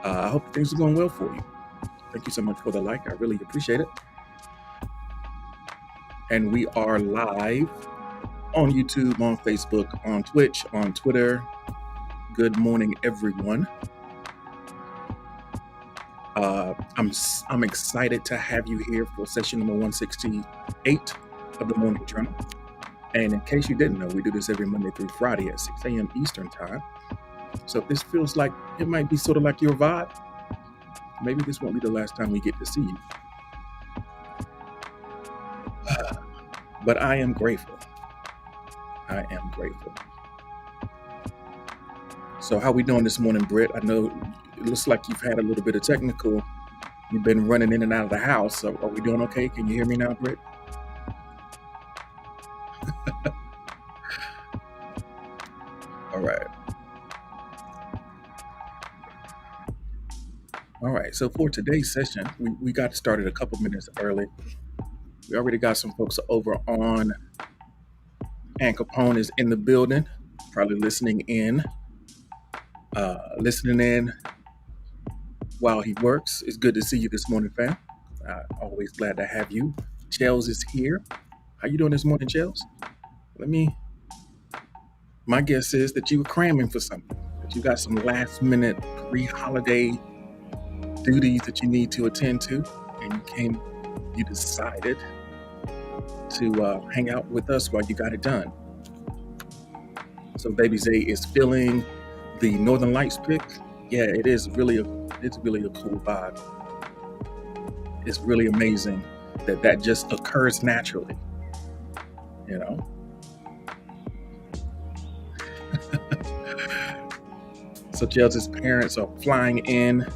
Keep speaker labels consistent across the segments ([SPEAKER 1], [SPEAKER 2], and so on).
[SPEAKER 1] I hope things are going well for you. Thank you so much for the like. I really appreciate it. And we are live on YouTube, on Facebook, on Twitch, on Twitter. Good morning, everyone. I'm excited to have you here for session number 168 of the Morning Journal. And in case you didn't know, we do this every Monday through Friday at 6 a.m. Eastern Time. So if this feels like it might be sort of like your vibe, maybe this won't be the last time we get to see you. But I am grateful. I am grateful. So how we doing this morning, Britt? I know it looks like you've had a little bit of technical. You've been running in and out of the house. So are we doing okay? Can you hear me now, Britt? All right. All right. So for today's session, we got started a couple minutes early. We already got some folks over on Aunt Capone is in the building, probably listening in while he works. It's good to see you this morning, fam. Always glad to have you. Chels is here. How you doing this morning, Chels? My guess is that you were cramming for something, that you got some last minute pre-holiday duties that you need to attend to, and you decided to hang out with us while you got it done. So Baby Zay is feeling the Northern Lights pick. Yeah, it's really a cool vibe. It's really amazing that just occurs naturally, you know. So Chelsea's parents are flying in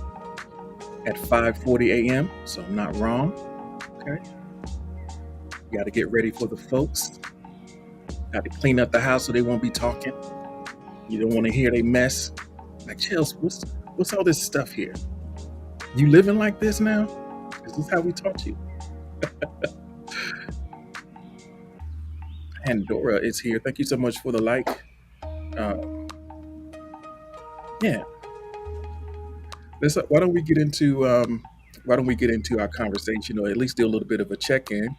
[SPEAKER 1] at 5:40 a.m. So I'm not wrong. Okay. You got to get ready for the folks. Got to clean up the house so they won't be talking. You don't want to hear they mess. Like, Chelsea, what's all this stuff here? You living like this now? Is this how we taught you? Pandora is here. Thank you so much for the like. Yeah. Why don't we get into our conversation, or at least do a little bit of a check-in?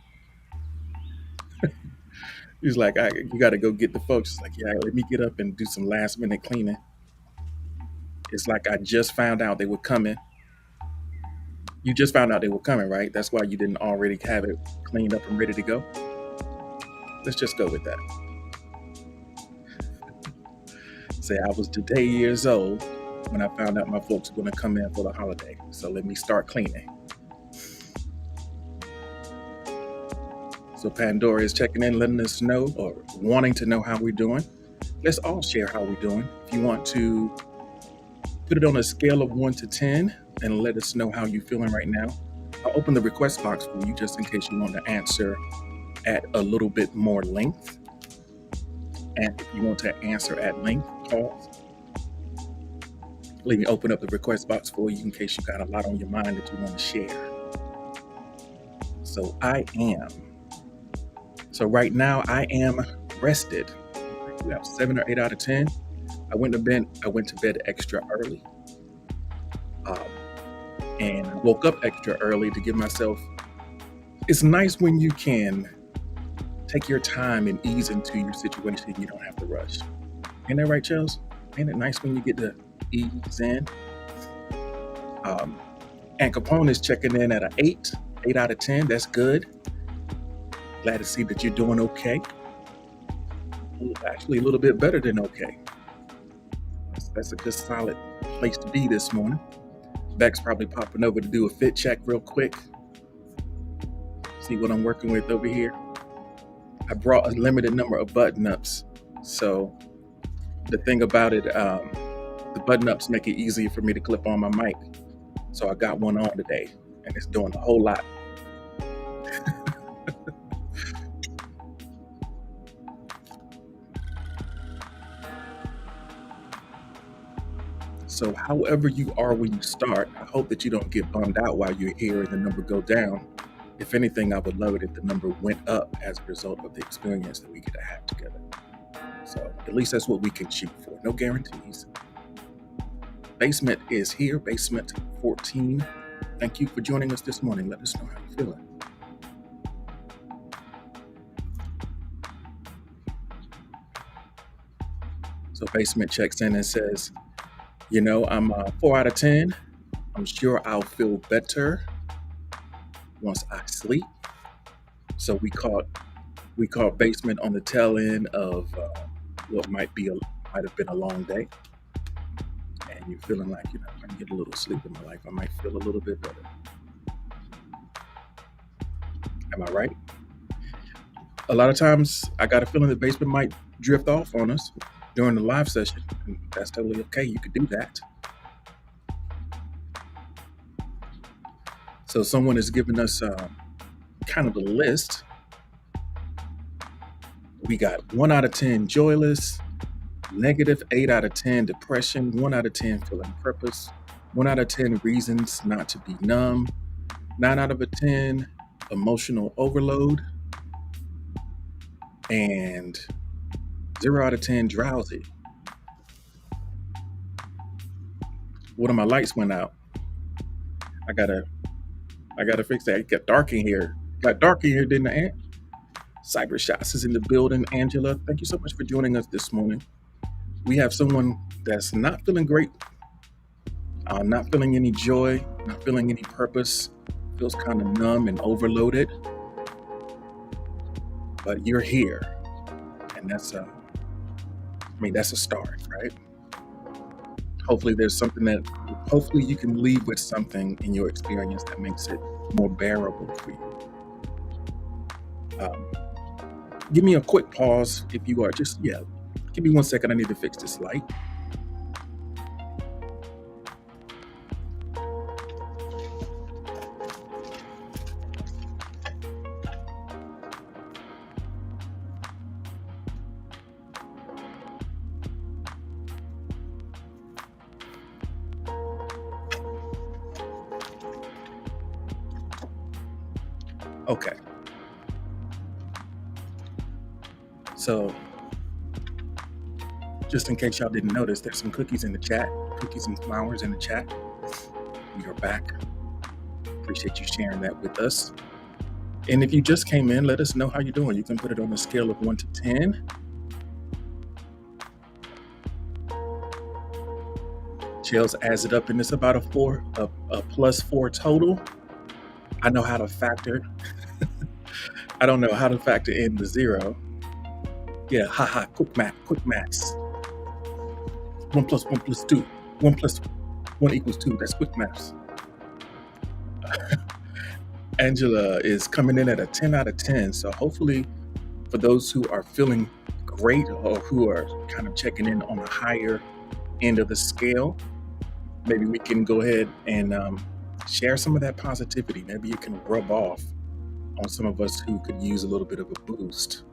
[SPEAKER 1] He's like, you got to go get the folks. It's like, yeah, let me get up and do some last-minute cleaning. It's like I just found out they were coming. You just found out they were coming, right? That's why you didn't already have it cleaned up and ready to go. Let's just go with that. Say I was today years old when I found out my folks were going to come in for the holiday. So let me start cleaning. So Pandora is checking in, letting us know, or wanting to know how we're doing. Let's all share how we're doing. If you want to put it on a scale of 1 to 10 and let us know how you're feeling right now. I'll open the request box for you just in case you want to answer at a little bit more length. And if you want to answer at length, pause. Let me open up the request box for you in case you got a lot on your mind that you want to share. So right now I am rested. We have 7 or 8 out of 10. I went to bed extra early. And I woke up extra early to give myself. It's nice when you can take your time and ease into your situation. You don't have to rush. Ain't that right, Chels? Ain't it nice when you get to ease in? Aunt Capone is checking in at an 8 out of 10. That's good. Glad to see that you're doing okay. Actually, a little bit better than okay. That's a good solid place to be this morning. Beck's probably popping over to do a fit check real quick. See what I'm working with over here. I brought a limited number of button-ups. So the thing about it, the button-ups make it easier for me to clip on my mic. So I got one on today, and it's doing a whole lot. So however you are when you start, I hope that you don't get bummed out while you're hearing the number go down. If anything, I would love it if the number went up as a result of the experience that we get to have together. So at least that's what we can shoot for. No guarantees. Basement is here, Basement 14. Thank you for joining us this morning. Let us know how you're feeling. So Basement checks in and says, I'm 4 out of 10. I'm sure I'll feel better once I sleep. So we caught Basement on the tail end of what might have been a long day, and you're feeling like I can get a little sleep in my life. I might feel a little bit better. Am I right? A lot of times, I got a feeling the Basement might drift off on us during the live session, and that's totally okay. You could do that. So someone has given us kind of a list. We got 1 out of 10 joyless, negative 8 out of 10 depression, 1 out of 10 feeling purpose, 1 out of 10 reasons not to be numb, 9 out of 10 emotional overload, and 0 out of 10 drowsy. One of my lights went out. I gotta fix that. It got dark in here. Didn't it? Cyber Shots is in the building. Angela, thank you so much for joining us this morning. We have someone that's not feeling great, not feeling any joy, not feeling any purpose, feels kind of numb and overloaded. But you're here, and that's a start, right? Hopefully you can leave with something in your experience that makes it more bearable for you. Give me a quick pause if you are give me 1 second. I need to fix this light. Okay. So, just in case y'all didn't notice, there's some cookies in the chat, cookies and flowers in the chat. We are back. Appreciate you sharing that with us. And if you just came in, let us know how you're doing. You can put it on a scale of 1 to 10. Chels adds it up, and it's about a plus 4 total. I know how to factor. I don't know how to factor in the 0. Yeah, haha, quick maths. 1 plus 1 plus 2. 1 plus 1 equals 2. That's quick maths. Angela is coming in at a 10 out of 10. So hopefully for those who are feeling great or who are kind of checking in on the higher end of the scale, maybe we can go ahead and share some of that positivity. Maybe you can rub off on some of us who could use a little bit of a boost.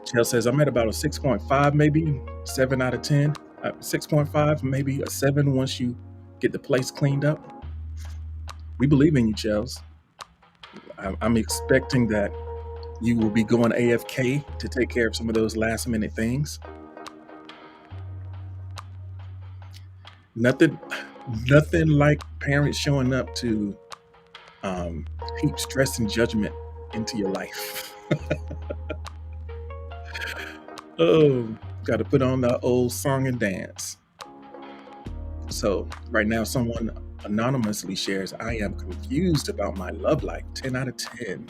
[SPEAKER 1] Chell says, I'm at about a 6.5, maybe 7 out of 10. 6.5, maybe a 7 once you get the place cleaned up. We believe in you, Chels. I'm expecting that you will be going AFK to take care of some of those last minute things. Nothing like parents showing up to heap stress and judgment into your life. Oh, got to put on the old song and dance. So right now, someone anonymously shares, I am confused about my love life. 10 out of 10.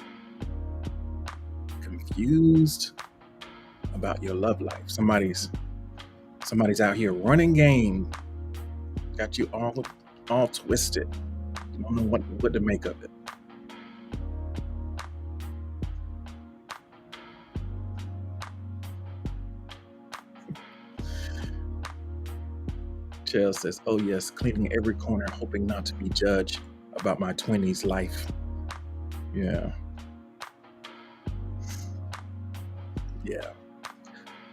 [SPEAKER 1] Confused about your love life. Somebody's out here running game. Got you all twisted. You don't know what to make of it. Chell says, oh yes, cleaning every corner, hoping not to be judged about my 20s life. Yeah.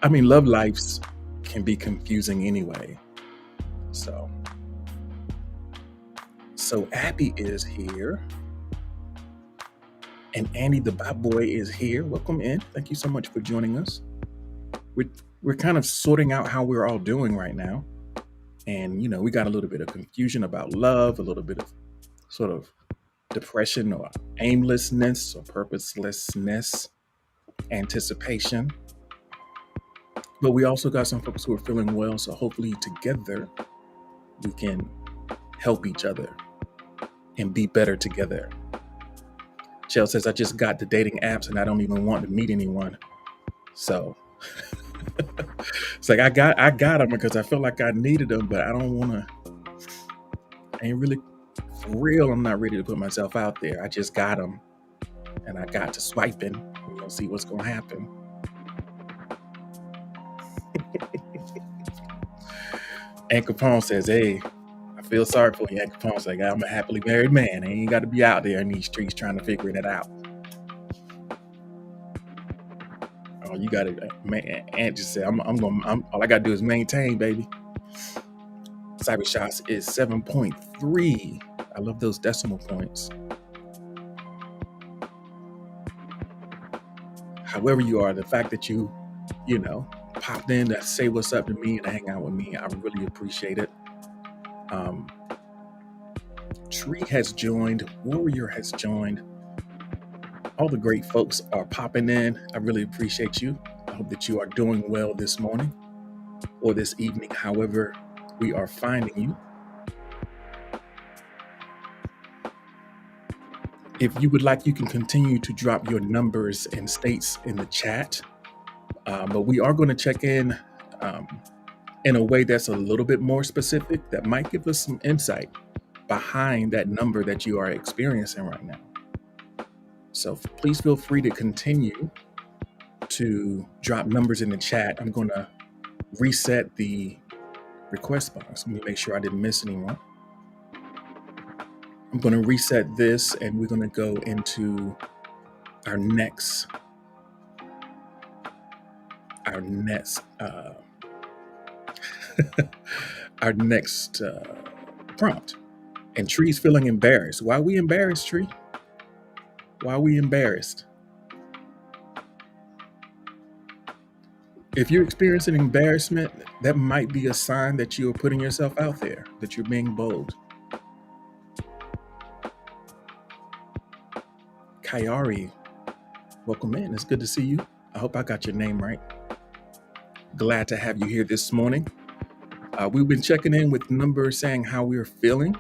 [SPEAKER 1] I mean, love lives can be confusing anyway. So Abby is here. And Andy the Bad Boy is here. Welcome in. Thank you so much for joining us. we're kind of sorting out how we're all doing right now. And, we got a little bit of confusion about love, a little bit of sort of depression or aimlessness or purposelessness, anticipation. But we also got some folks who are feeling well. So hopefully together we can help each other and be better together. Chell says, I just got the dating apps and I don't even want to meet anyone. So it's like I got them because I feel like I needed them, but I don't want to. I ain't really, for real, I'm not ready to put myself out there. I just got them and I got to swiping. We're going to see what's going to happen. Ann Capone says, hey, I feel sorry for you. Ann Capone's like, I'm a happily married man. I ain't got to be out there in these streets trying to figure it out. Oh, you got it. Aunt just said, I'm all I got to do is maintain, baby. Cyber Shots is 7.3. I love those decimal points. However you are, the fact that you popped in to say what's up to me and to hang out with me, I really appreciate it. Tree has joined, Warrior has joined. All the great folks are popping in. I really appreciate you. I hope that you are doing well this morning or this evening, however we are finding you. If you would like, you can continue to drop your numbers and states in the chat. But we are going to check in a way that's a little bit more specific that might give us some insight behind that number that you are experiencing right now. So please feel free to continue to drop numbers in the chat. I'm going to reset the request box. Let me make sure I didn't miss anyone. I'm going to reset this and we're going to go into our next prompt. And Tree's feeling embarrassed. Why are we embarrassed, Tree? Why are we embarrassed? If you're experiencing embarrassment, that might be a sign that you're putting yourself out there, that you're being bold. Kayari, welcome in. It's good to see you. I hope I got your name right. Glad to have you here this morning. We've been checking in with numbers saying how we're feeling.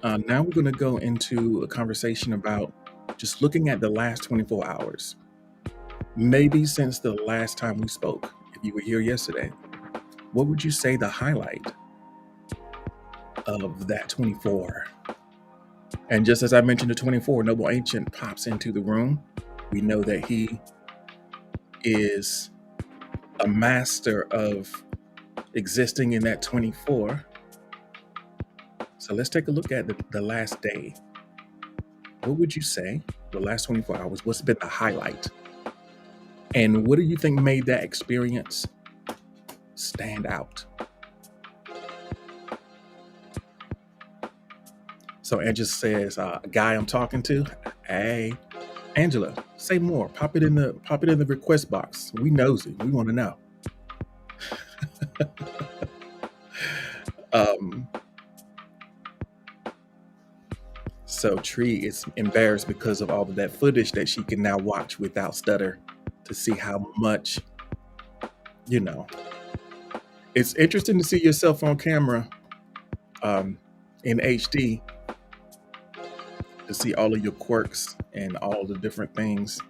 [SPEAKER 1] Now we're going to go into a conversation about just looking at the last 24 hours. Maybe since the last time we spoke, if you were here yesterday, what would you say the highlight of that 24? And just as I mentioned the 24, Noble Ancient pops into the room. We know that he is a master of existing in that 24. So let's take a look at the last day. What would you say the last 24 hours? What's been the highlight? And what do you think made that experience stand out? So Angela says, a guy I'm talking to. Hey, Angela, say more. Pop it in the request box. We nosy. We want to know. So Tree is embarrassed because of all of that footage that she can now watch without stutter to see how much, it's interesting to see yourself on camera in HD, to see all of your quirks and all the different things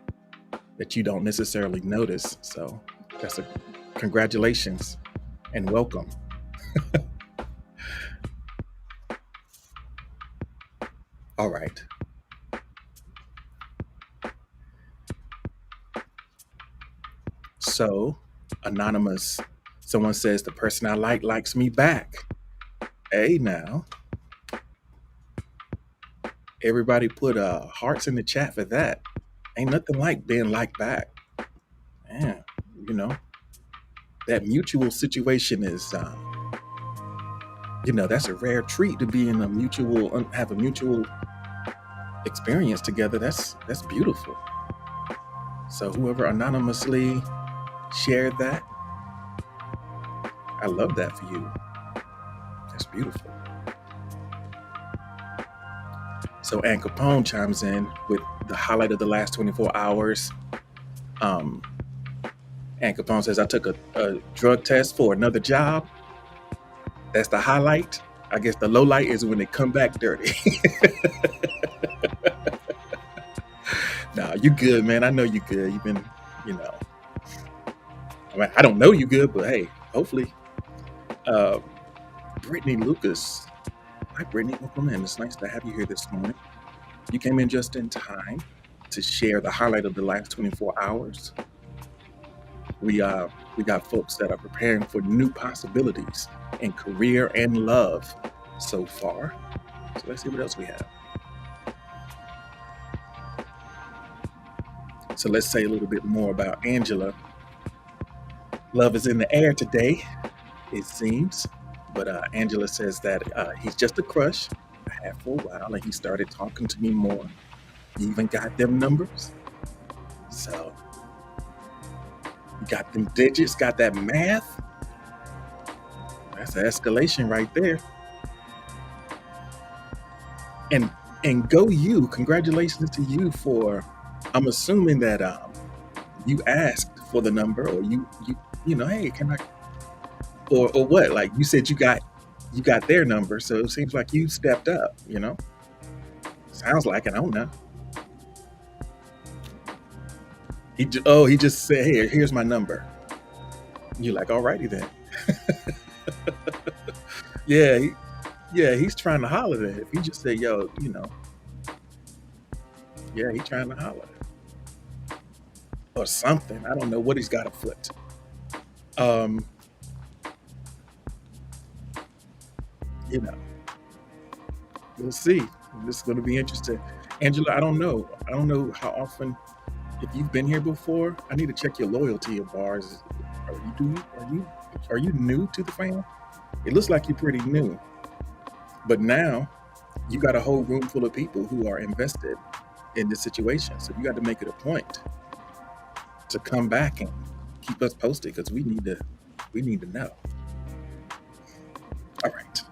[SPEAKER 1] that you don't necessarily notice. So that's congratulations and welcome. All right. So, anonymous, someone says the person I like likes me back. Hey, now. Everybody put hearts in the chat for that. Ain't nothing like being liked back. Man, that mutual situation is, that's a rare treat to be in have a mutual experience together. That's beautiful. So whoever anonymously shared that, I love that for you. That's beautiful. So Ann Capone chimes in with the highlight of the last 24 hours. Um, Ann Capone says, I took a drug test for another job. That's the highlight. I guess the low light is when they come back dirty. Nah, you good, man. I know you good. You've been, you know, I don't know you good, but hey, hopefully. Uh, Brittany Lucas. Hi, Brittany. Welcome in. It's nice to have you here this morning. You came in just in time to share the highlight of the last 24 hours. We got folks that are preparing for new possibilities in career and love so far. So let's see what else we have. So let's say a little bit more about Angela. Love is in the air today, it seems. But Angela says that he's just a crush I had for a while, and he started talking to me more. He even got them numbers. So you got them digits, got that math. That's an escalation right there. And go you. Congratulations to you for, I'm assuming that you asked for the number, or you know, hey, can I, or what? Like you said, you got their number, so it seems like you stepped up. You know, sounds like it. I don't know. He just said, hey, here's my number. You're like, alrighty then. Yeah, he's trying to holler that. If he just said, yo, you know, yeah, he's trying to holler or something. I don't know what he's got afoot. You know, we'll see. This is going to be interesting. Angela, I don't know how often. If you've been here before, I need to check your loyalty of bars. Are you new to the fam? It looks like you're pretty new. But now you got a whole room full of people who are invested in this situation. So you got to make it a point to come back and keep us posted, because we need to know. All right.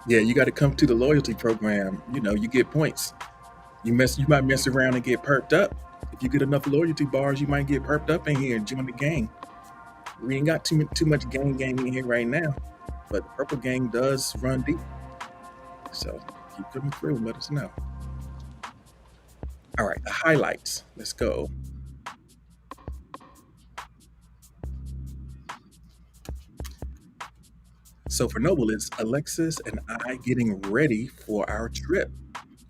[SPEAKER 1] Yeah, you got to come to the loyalty program. You know, you get points. You might mess around and get perked up. If you get enough loyalty bars, you might get perked up in here and join the gang. We ain't got too much gang in here right now, but the purple gang does run deep. So keep coming through and let us know. All right, the highlights. Let's go. So for Noble, it's Alexis and I getting ready for our trip.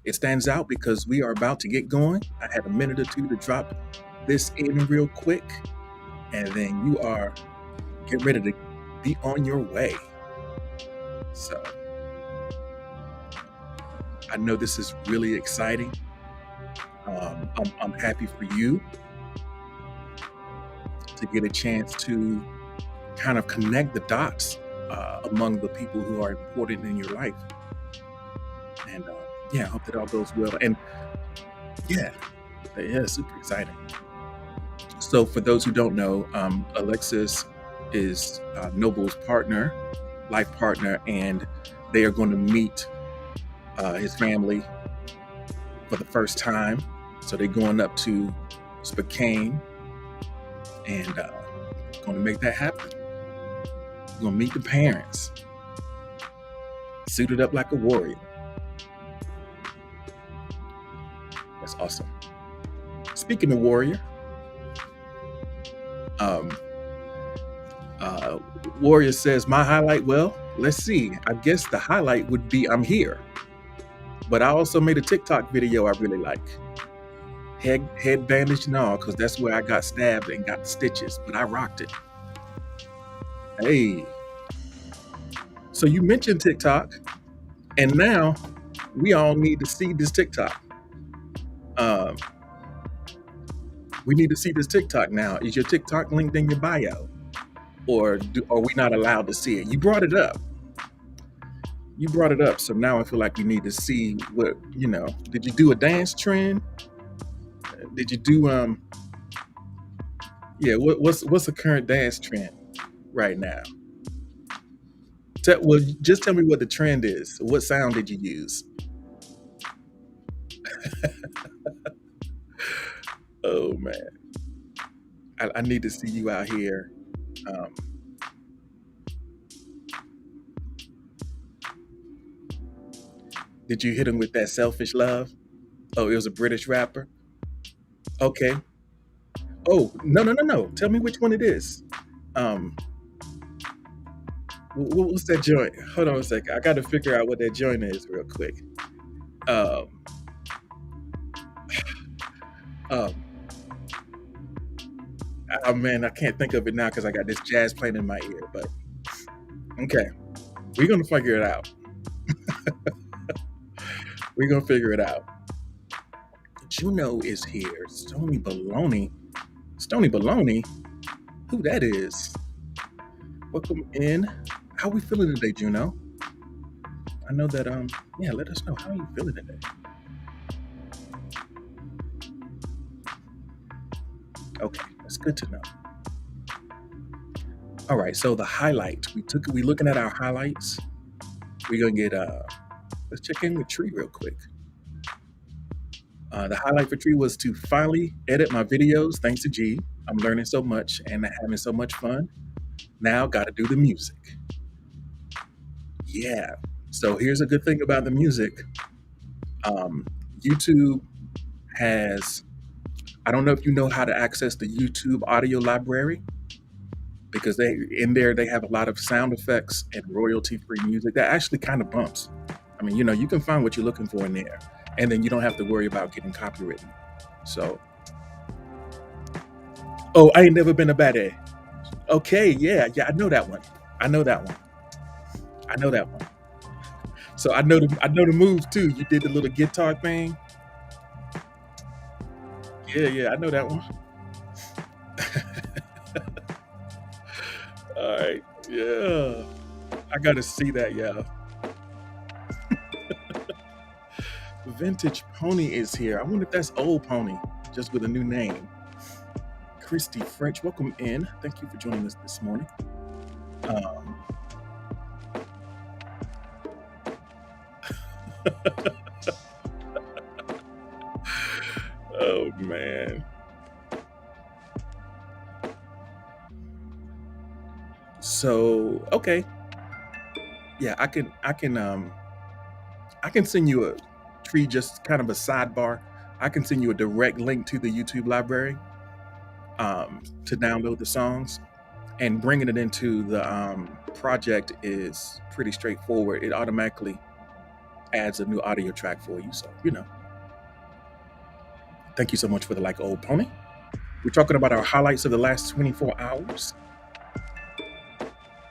[SPEAKER 1] It stands out because we are about to get going. I had a minute or two to drop this in real quick, and then you are getting ready to be on your way. So I know this is really exciting. I'm happy for you to get a chance to kind of connect the dots among the people who are important in your life. And I hope that all goes well. And yeah, super exciting. So for those who don't know, Alexis is Noble's partner, life partner, and they are going to meet his family for the first time. So they're going up to Spokane and going to make that happen. Going to meet the parents, suited up like a warrior. That's awesome. Speaking of warrior, Warrior says, my highlight, well, let's see. I guess the highlight would be I'm here. But I also made a TikTok video I really like. Head bandage and all, because that's where I got stabbed and got the stitches, but I rocked it. Hey. So you mentioned TikTok, and now we all need to see this TikTok. We need to see this TikTok now. Is your TikTok linked in your bio? Or are we not allowed to see it? You brought it up. So now I feel like we need to see what, you know, did you do a dance trend? Did you do Yeah, what's the current dance trend right now? Well, just tell me what the trend is. What sound did you use? Oh man, I need to see you out here. Um, did you hit him with that selfish love? Oh, it was a British rapper. Okay. Oh, no, no, no, no. Tell me which one it is. Um, what was that joint? Hold on a second. I got to figure out what that joint is real quick. Um, um, oh man, I can't think of it now because I got this jazz playing in my ear. But okay, we're gonna figure it out. We're gonna figure it out. Juno is here. Stony Baloney. Stony Baloney. Who that is? Welcome in. How we feeling today, Juno? I know that yeah, let us know how you feeling today. Okay, that's good to know. All right, so the highlight. We looking at our highlights. We're gonna get let's check in with Tree real quick. The highlight for Tree was to finally edit my videos thanks to G. I'm learning so much and having so much fun. Now gotta do the music. Yeah. So here's a good thing about the music. YouTube has, I don't know if you know how to access the YouTube audio library, because they have a lot of sound effects and royalty-free music that actually kind of bumps. I mean, you can find what you're looking for in there, and then you don't have to worry about getting copywritten. So, oh, I ain't never been a baddie. Okay, yeah, I know that one. I know that one. I know that one. So I know the moves too. You did the little guitar thing. Yeah, I know that one. All right, yeah, I gotta see that, yeah. Vintage Pony is here. I wonder if that's Old Pony, just with a new name. Christy French, welcome in. Thank you for joining us this morning. Um, oh man. So okay, yeah, I can send you a Tree, just kind of a sidebar. I can send you a direct link to the YouTube library to download the songs, and bringing it into the project is pretty straightforward. It automatically adds a new audio track for you. So, thank you so much for the like, Old Pony. We're talking about our highlights of the last 24 hours.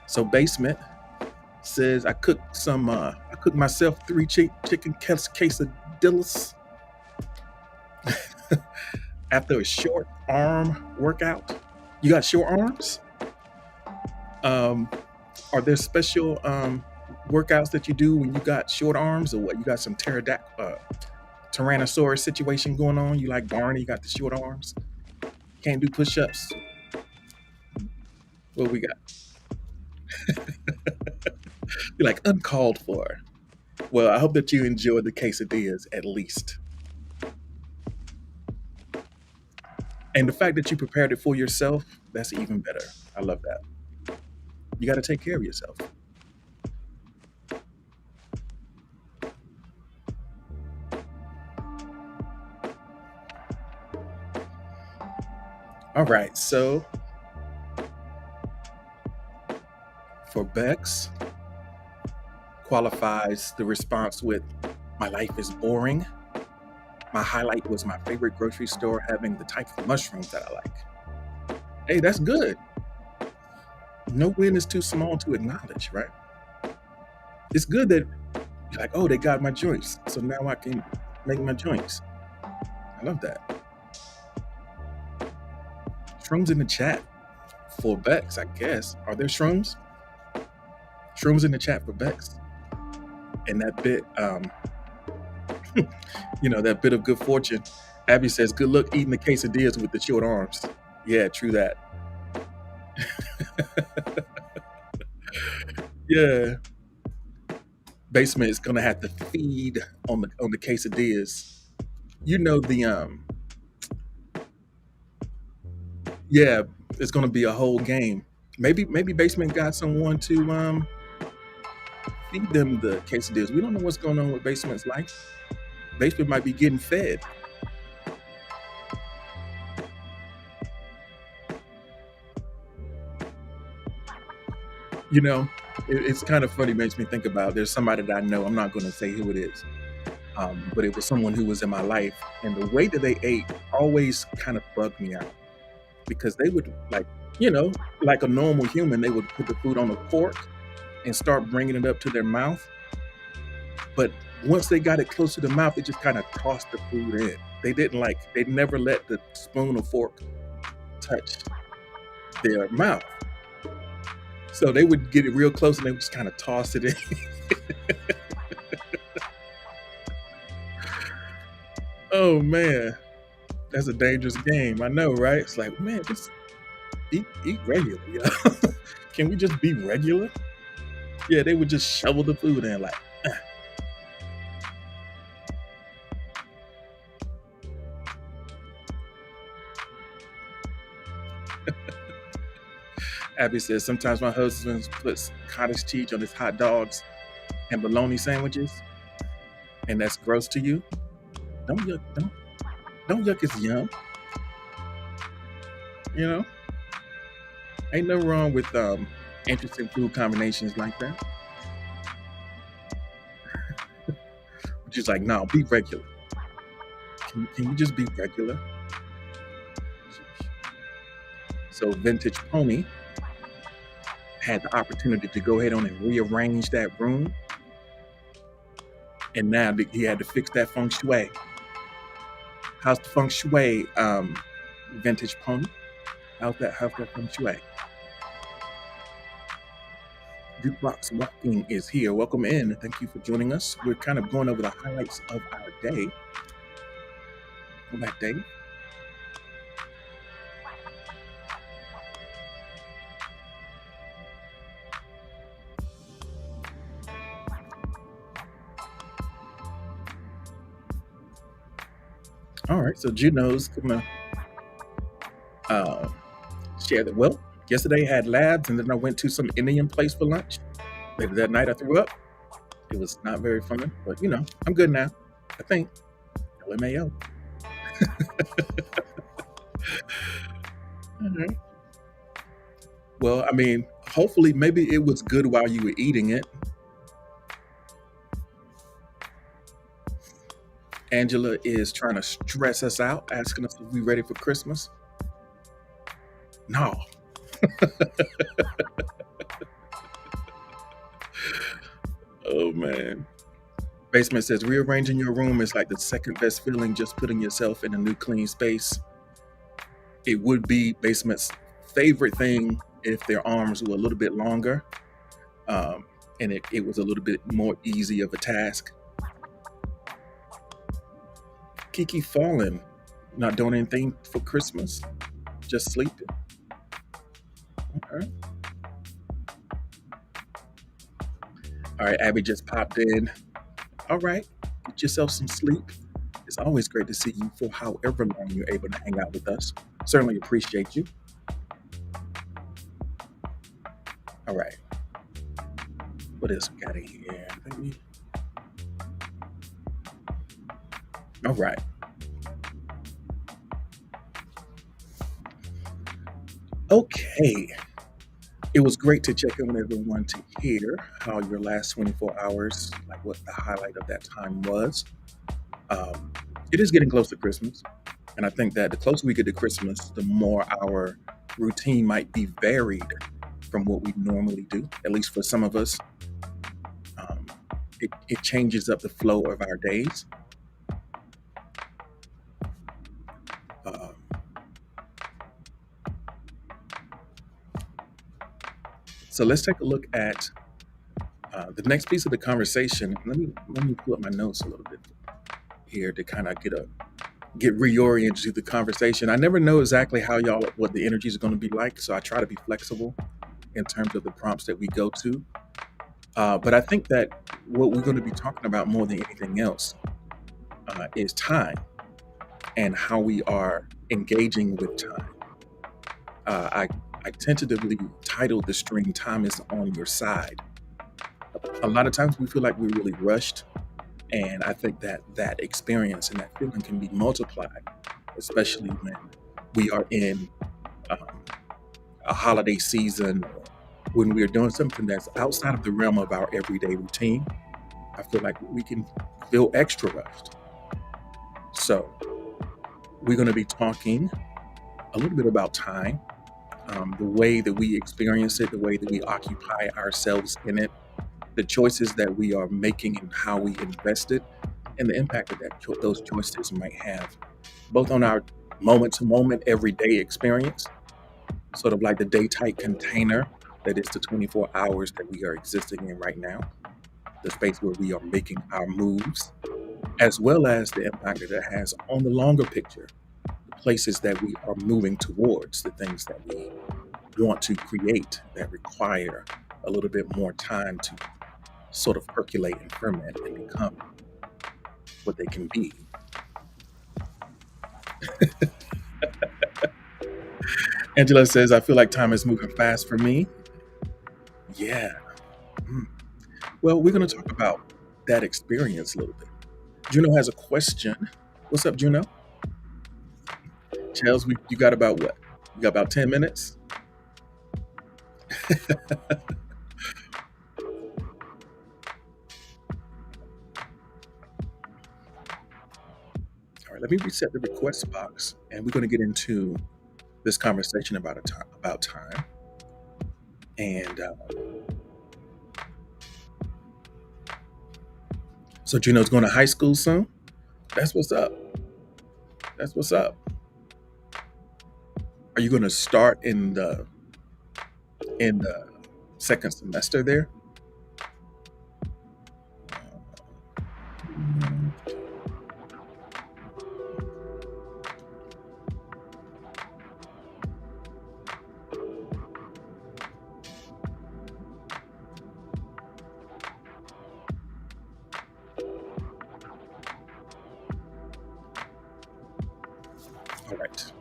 [SPEAKER 1] So, Basement says, I cooked myself 3 chicken quesadillas after a short arm workout. You got short arms? Are there special workouts that you do when you got short arms, or what? You got some Tyrannosaurus situation going on? You like Barney? You got the short arms? Can't do push-ups? What we got? You're like uncalled for. Well, I hope that you enjoyed the quesadillas at least. And the fact that you prepared it for yourself, that's even better. I love that. You got to take care of yourself. All right, so for Bex, qualifies the response with, my life is boring. My highlight was my favorite grocery store having the type of mushrooms that I like. Hey, that's good. No win is too small to acknowledge, right? It's good that you're like, oh, they got my joints, so now I can make my joints. I love that. Shrooms in the chat for Bex, I guess. Are there shrooms? Shrooms in the chat for Bex. And that bit, that bit of good fortune. Abby says, good luck eating the quesadillas with the short arms. Yeah, true that. Yeah, basement is gonna have to feed on the quesadillas. You know yeah, it's gonna be a whole game. Maybe basement got someone to feed them the quesadillas. We don't know what's going on with basement's life. Basement might be getting fed. You know, it's kind of funny. Makes me think about there's somebody that I know. I'm not going to say who it is, but it was someone who was in my life, and the way that they ate always kind of bugged me out because they would like, you know, like a normal human, they would put the food on a fork and start bringing it up to their mouth. But once they got it close to the mouth, they just kind of tossed the food in. They never let the spoon or fork touch their mouth. So they would get it real close and they would just kind of toss it in. Oh man, that's a dangerous game. I know, right? It's like, man, just eat regular. Yeah. Can we just be regular? Yeah, they would just shovel the food in like. Abby says sometimes my husband puts cottage cheese on his hot dogs and bologna sandwiches, and that's gross to you. Don't yuck, don't yuck. It's yum. You know, ain't no wrong with interesting food combinations like that. But just like, no, be regular. Can you just be regular? So Vintage Pony had the opportunity to go ahead on and rearrange that room, and now he had to fix that feng shui. How's the feng shui, Vintage Pony? How's that feng shui? Jukebox Walking is here. Welcome in. Thank you for joining us. We're kind of going over the highlights of our day. Go back, Dave. All right, so Juno's gonna share that. Well, yesterday I had labs, and then I went to some Indian place for lunch. Later that night, I threw up. It was not very fun, but you know, I'm good now. I think. LMAO. All right. Well, I mean, hopefully, maybe it was good while you were eating it. Angela is trying to stress us out, asking us if we ready for Christmas. No. Oh man. Basement says rearranging your room is like the second best feeling, just putting yourself in a new clean space. It would be Basement's favorite thing if their arms were a little bit longer, and it was a little bit more easy of a task. Kiki Fallen, not doing anything for Christmas, just sleeping. Okay. All right, Abby just popped in. All right, get yourself some sleep. It's always great to see you for however long you're able to hang out with us. Certainly appreciate you. All right. What else we got in here? All right. Okay. It was great to check in with everyone to hear how your last 24 hours, like what the highlight of that time was. Um, it is getting close to Christmas. And I think that the closer we get to Christmas, the more our routine might be varied from what we normally do, at least for some of us. Um, it changes up the flow of our days. Uh, so let's take a look at the next piece of the conversation. Let me pull up my notes a little bit here to kind of get a get reoriented to the conversation. I never know exactly what the energy is going to be like, so I try to be flexible in terms of the prompts that we go to. But I think that what we're going to be talking about more than anything else is time and how we are engaging with time. I tentatively titled the stream "Time is on Your Side." A lot of times we feel like we're really rushed, and I think that that experience and that feeling can be multiplied, especially when we are in um, a holiday season, or when we're doing something that's outside of the realm of our everyday routine. I feel like we can feel extra rushed. So we're going to be talking a little bit about time, the way that we experience it, the way that we occupy ourselves in it, the choices that we are making and how we invest it, and the impact that, those choices might have both on our moment to moment, everyday experience, sort of like the day tight container that is the 24 hours that we are existing in right now, the space where we are making our moves, as well as the impact that it has on the longer picture, the places that we are moving towards, the things that we want to create that require a little bit more time to sort of percolate and ferment and become what they can be. Angela says, I feel like time is moving fast for me. Yeah. Mm. Well, we're going to talk about that experience a little bit. Juno has a question. What's up, Juno? Chels, you got about what? You got about 10 minutes? All right, let me reset the request box, and we're going to get into this conversation about time. And so Juno's going to high school soon. That's what's up. That's what's up. Are you going to start in the second semester there? All right.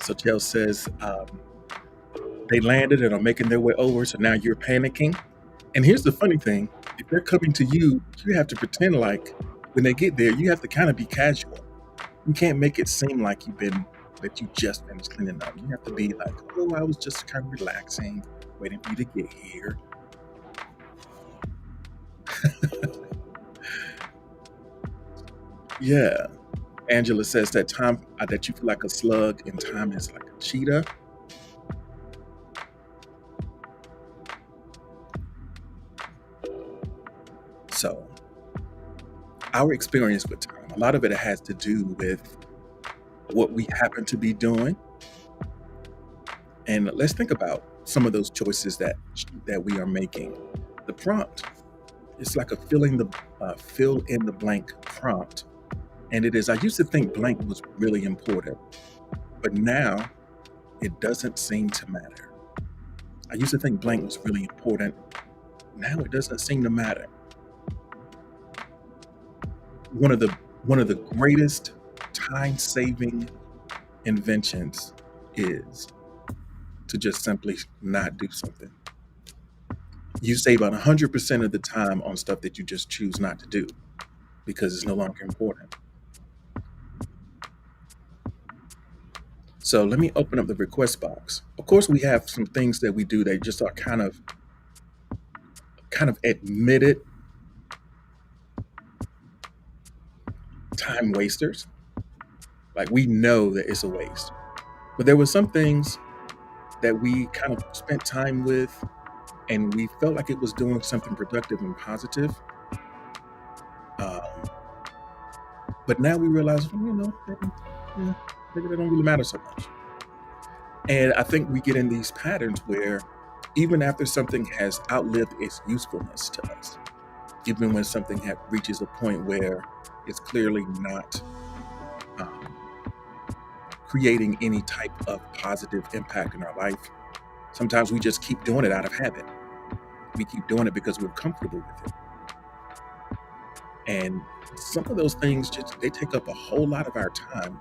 [SPEAKER 1] So Chels says they landed and are making their way over, so now you're panicking. And here's the funny thing: if they're coming to you, you have to pretend like when they get there, you have to kind of be casual. You can't make it seem like that you just finished cleaning up. You have to be like, oh, I was just kind of relaxing, waiting for you to get here. Yeah. Angela says that time that you feel like a slug and time is like a cheetah. So our experience with time, a lot of it has to do with what we happen to be doing. And let's think about some of those choices that we are making. The prompt, it's like a fill in the blank prompt. And it is, I used to think blank was really important, but now it doesn't seem to matter. I used to think blank was really important. Now it doesn't seem to matter. One of the greatest time-saving inventions is to just simply not do something. You save about 100% of the time on stuff that you just choose not to do because it's no longer important. So let me open up the request box. Of course, we have some things that we do that just are kind of admitted time wasters. Like we know that it's a waste. But there were some things that we kind of spent time with and we felt like it was doing something productive and positive. Um, but now we realize, maybe they don't really matter so much. And I think we get in these patterns where even after something has outlived its usefulness to us, even when something reaches a point where it's clearly not um, creating any type of positive impact in our life, sometimes we just keep doing it out of habit. We keep doing it because we're comfortable with it. And some of those things just they take up a whole lot of our time.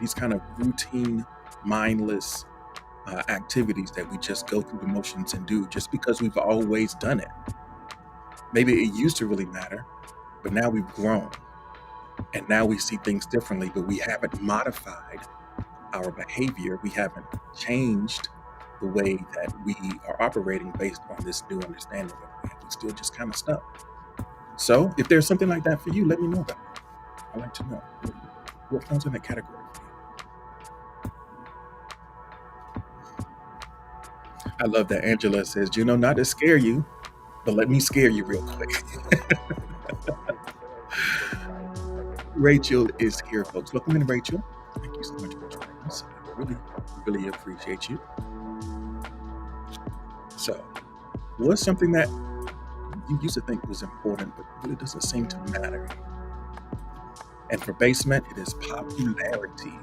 [SPEAKER 1] These kind of routine, mindless activities that we just go through the motions and do just because we've always done it. Maybe it used to really matter, but now we've grown and now we see things differently, but we haven't modified our behavior. We haven't changed the way that we are operating based on this new understanding that we have. We still just kind of stuck. So if there's something like that for you, let me know about it. I'd like to know what falls in that category for you. I love that Angela says, Juno, not to scare you, but let me scare you real quick. Rachel is here, folks. Welcome in, Rachel. Thank you so much for joining us. I really, really appreciate you. So, what's something that you used to think was important, but really doesn't seem to matter? And for basement, it is popularity.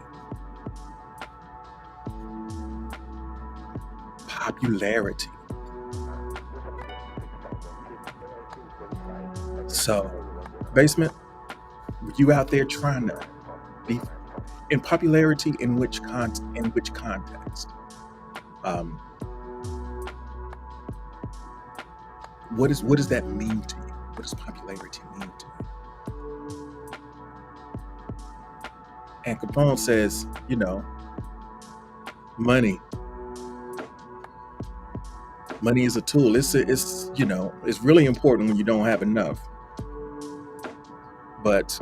[SPEAKER 1] Popularity. So, basement, were you out there trying to be in popularity in which context? What does that mean to you? What does popularity mean to you? And Capone says, money. Money is a tool. It's really important when you don't have enough. But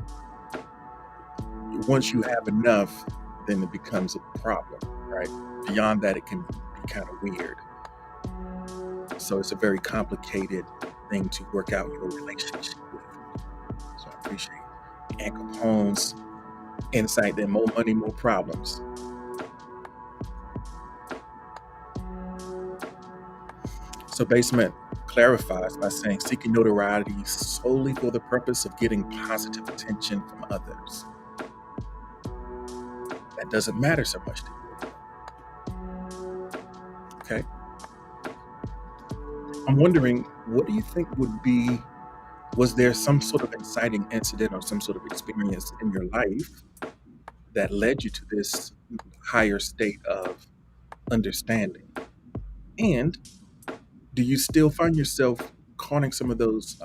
[SPEAKER 1] once you have enough, then it becomes a problem, right? Beyond that, it can be kind of weird. So it's a very complicated thing to work out your relationship with. So I appreciate Aunt Capone's insight that more money, more problems. So Basement clarifies by saying seeking notoriety solely for the purpose of getting positive attention from others. That doesn't matter so much to you. Okay. I'm wondering, what do you think was there some sort of inciting incident or some sort of experience in your life that led you to this higher state of understanding? And do you still find yourself caught in some of those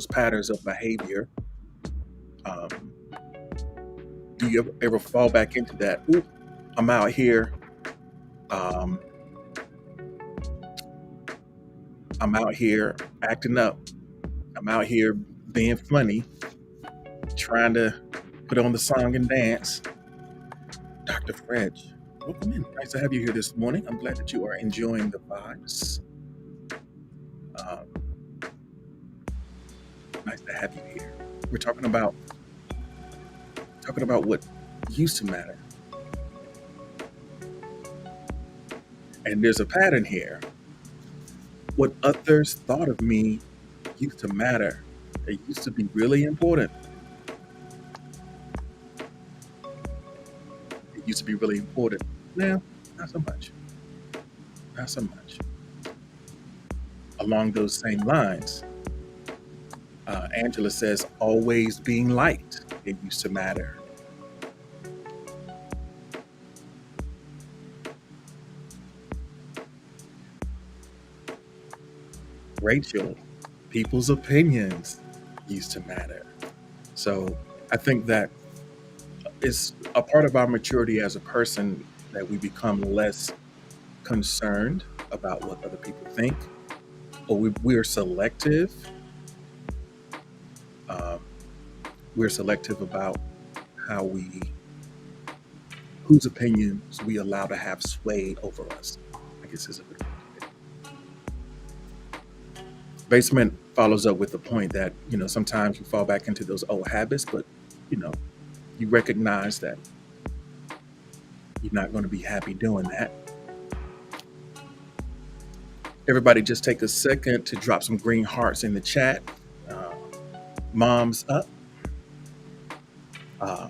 [SPEAKER 1] patterns of behavior? Do you ever fall back into that? Ooh, I'm out here. I'm out here acting up. I'm out here being funny, trying to put on the song and dance. Dr. Fredge, welcome in. Nice to have you here this morning. I'm glad that you are enjoying the vibes. Nice to have you here. We're talking about what used to matter. And there's a pattern here. What others thought of me used to matter. It used to be really important. It used to be really important. Now, not so much. Not so much. Along those same lines, Angela says, always being liked, it used to matter. Rachel, people's opinions used to matter. So I think that it's a part of our maturity as a person that we become less concerned about what other people think, or we're selective. We're selective about whose opinions we allow to have sway over us, I guess is a good way to put it. Basement follows up with the point that, sometimes you fall back into those old habits, but, you recognize that you're not going to be happy doing that. Everybody, just take a second to drop some green hearts in the chat. Uh, Mom's up. Uh,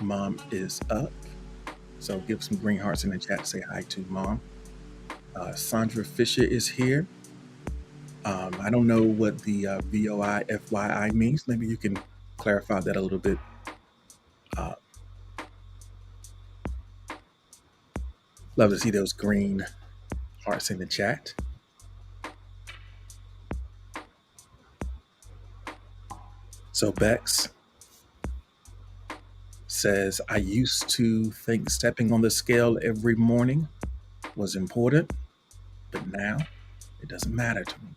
[SPEAKER 1] Mom is up. So give some green hearts in the chat. Say hi to Mom. Sandra Fisher is here. I don't know what the VOI FYI means. Maybe you can clarify that a little bit. Love to see those green hearts in the chat. So Bex says, I used to think stepping on the scale every morning was important, but now it doesn't matter to me.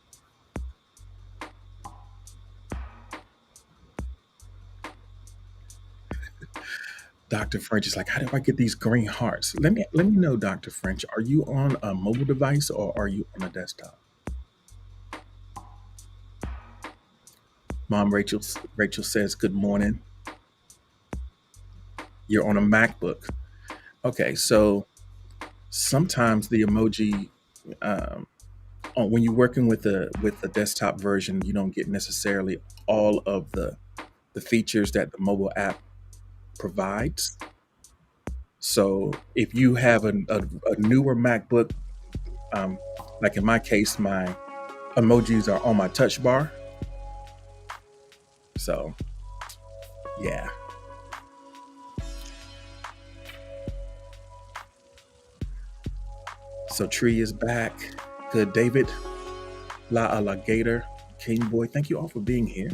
[SPEAKER 1] Dr. French is like, how do I get these green hearts? Let me know, Dr. French. Are you on a mobile device or are you on a desktop? Mom Rachel says, good morning. You're on a MacBook. Okay, so sometimes the emoji, when you're working with the desktop version, you don't get necessarily all of the features that the mobile app provides. So if you have a newer MacBook, like in my case, my emojis are on my touch bar. So yeah. So Tree is back. Good. David, La Alligator, King Boy, thank you all for being here.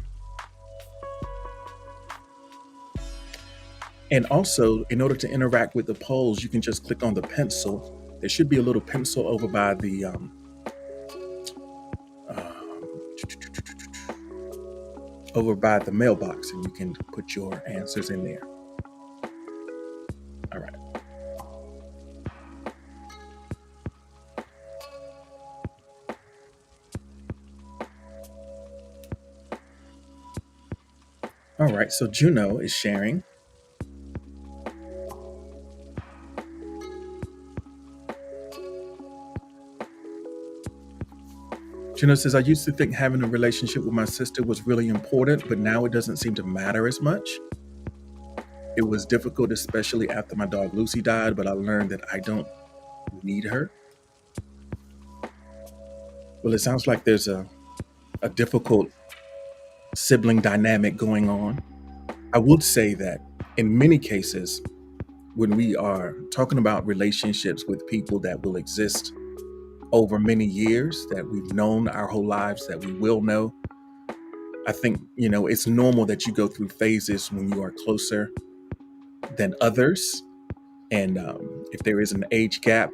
[SPEAKER 1] And also, in order to interact with the polls, you can just click on the pencil. There should be a little pencil over by the mailbox, and you can put your answers in there. All right. All right, so Juno is sharing. Juno says, I used to think having a relationship with my sister was really important, but now it doesn't seem to matter as much. It was difficult, especially after my dog Lucy died, but I learned that I don't need her. Well, it sounds like there's a difficult sibling dynamic going on. I would say that in many cases, when we are talking about relationships with people that will exist over many years, that we've known our whole lives, that we will know, I think, it's normal that you go through phases when you are closer than others. And if there is an age gap,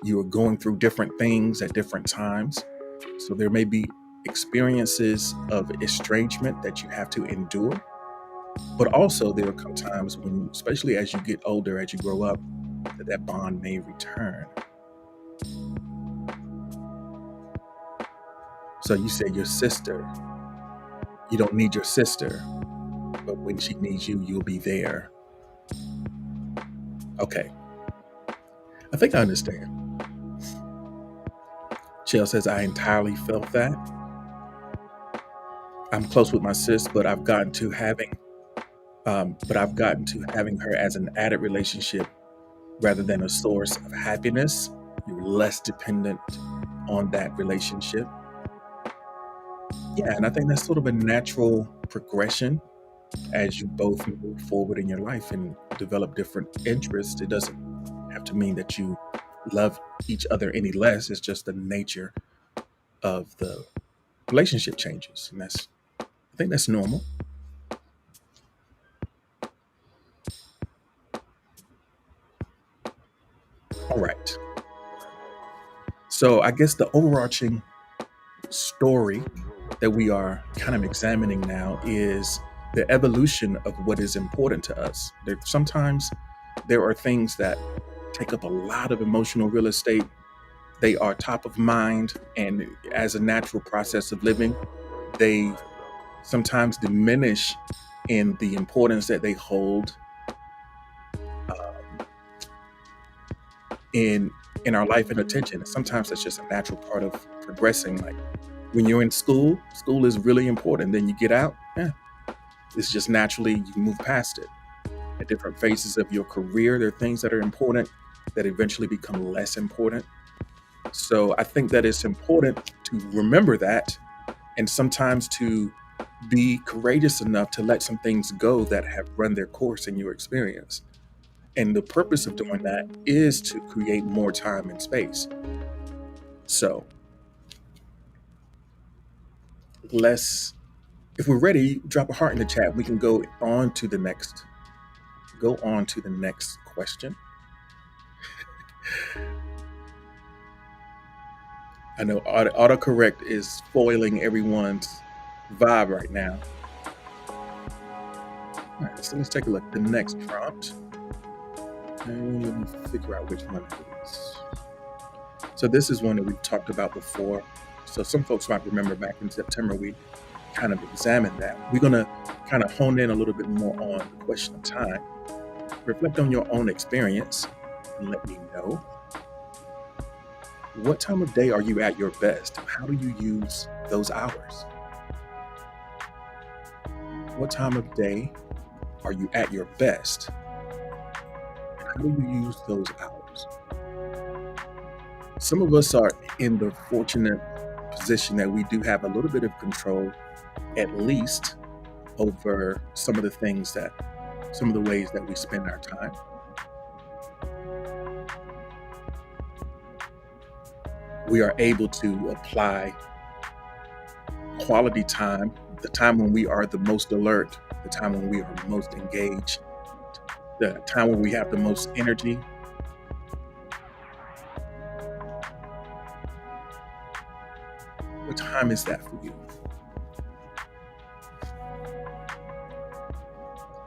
[SPEAKER 1] you are going through different things at different times. So there may be experiences of estrangement that you have to endure. But also there will come times when, especially as you get older, as you grow up, that bond may return. So you say your sister, you don't need your sister, but when she needs you, you'll be there. Okay. I think I understand. Chell says, I entirely felt that. I'm close with my sis, but I've gotten to having her as an added relationship rather than a source of happiness. You're less dependent on that relationship. Yeah, and I think that's sort of a natural progression as you both move forward in your life and develop different interests. It doesn't have to mean that you love each other any less. It's just the nature of the relationship changes. And I think that's normal. All right. So I guess the overarching story that we are kind of examining now is the evolution of what is important to us. Sometimes there are things that take up a lot of emotional real estate. They are top of mind, and as a natural process of living, they sometimes diminish in the importance that they hold in our life and attention. And sometimes that's just a natural part of progressing. Like when you're in school, school is really important. Then you get out, it's just naturally you move past it. At different phases of your career, there are things that are important that eventually become less important. So I think that it's important to remember that, and sometimes to be courageous enough to let some things go that have run their course in your experience. And the purpose of doing that is to create more time and space. So if we're ready, drop a heart in the chat. We can go on to the next question. I know autocorrect is foiling everyone's vibe right now. All right, so let's take a look. The next prompt. And let me figure out which one it is. So this is one that we've talked about before. So some folks might remember back in September, we kind of examined that. We're going to kind of hone in a little bit more on the question of time. Reflect on your own experience and let me know. What time of day are you at your best? How do you use those hours? What time of day are you at your best? How do you use those hours? Some of us are in the fortunate position that we do have a little bit of control, at least, over some of the ways that we spend our time. We are able to apply quality time, the time when we are the most alert, the time when we are most engaged, the time when we have the most energy. What time is that for you?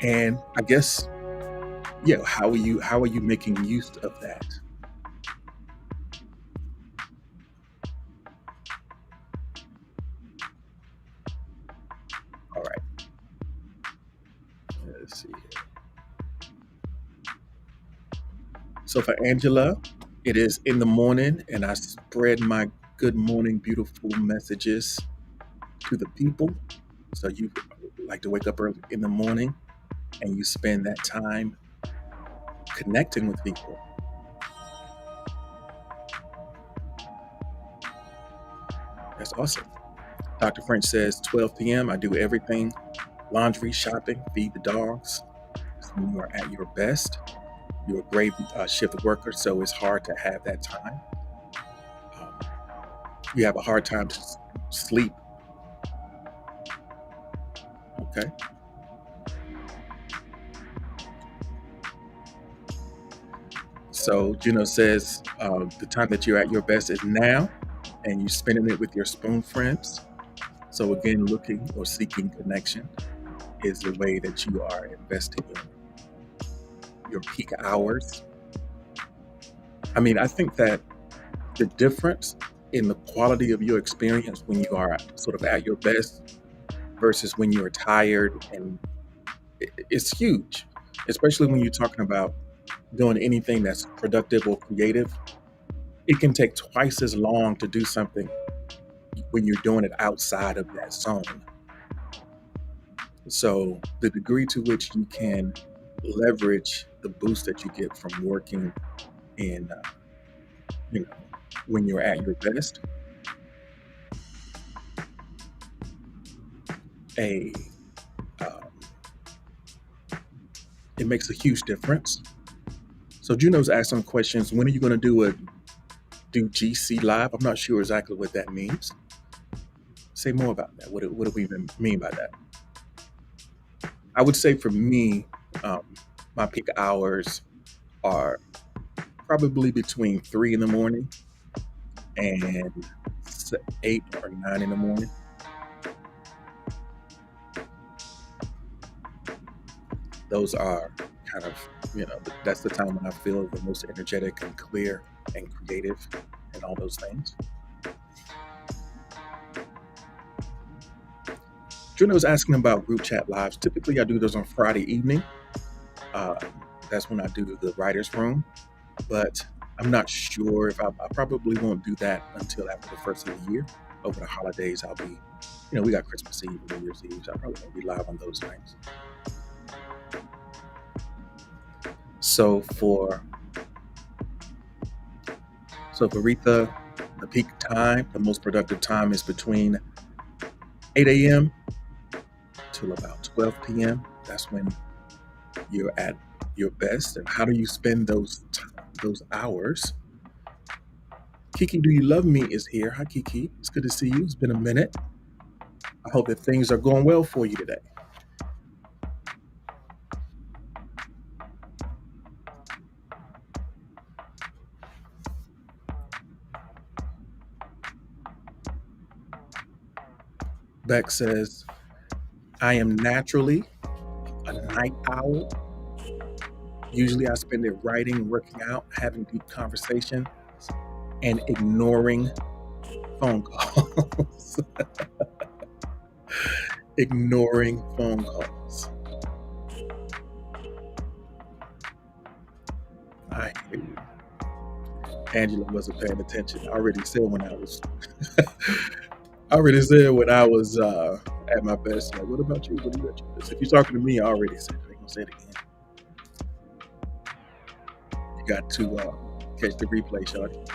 [SPEAKER 1] And I guess, how are you making use of that? All right. Let's see here. So for Angela, it is in the morning, and I spread my good morning, beautiful messages to the people. So you like to wake up early in the morning and you spend that time connecting with people. That's awesome. Dr. French says 12 p.m. I do everything: laundry, shopping, feed the dogs. So when you are at your best, you're a great shift worker, so it's hard to have that time. You have a hard time to sleep. Okay. So Juno says the time that you're at your best is now, and you're spending it with your spoon friends. So again, looking or seeking connection is the way that you are investing in your peak hours. I mean, I think that the difference in the quality of your experience when you are sort of at your best versus when you're tired, and it's huge, especially when you're talking about doing anything that's productive or creative. It can take twice as long to do something when you're doing it outside of that zone. So the degree to which you can leverage the boost that you get from working in, when you're at your best, it makes a huge difference. So Juno's asked some questions. When are you going to do GC Live? I'm not sure exactly what that means. Say more about that. What do we even mean by that? I would say for me, my peak hours are probably between 3 in the morning and 8 or 9 in the morning. Those are kind of, that's the time when I feel the most energetic and clear and creative and all those things. Juno was asking about group chat lives. Typically, I do those on Friday evening. That's when I do the writer's room. But I'm not sure if I probably won't do that until after the first of the year. Over the holidays, I'll be, we got Christmas Eve and New Year's Eve, so I probably won't be live on those nights. So for Rita, the peak time, the most productive time is between 8 a.m. till about 12 p.m. That's when you're at your best. And how do you spend those hours? Kiki, do you love me is here. Hi, Kiki. It's good to see you. It's been a minute. I hope that things are going well for you today. Beck says, I am naturally a night owl. Usually I spend it writing, working out, having deep conversation, and ignoring phone calls. Ignoring phone calls. I hear you. Angela wasn't paying attention. I already said when I was at my best. Like, what about you? What do you got? If you're talking to me, I already said it. I'm gonna say it again. You got to catch the replay, Shawty.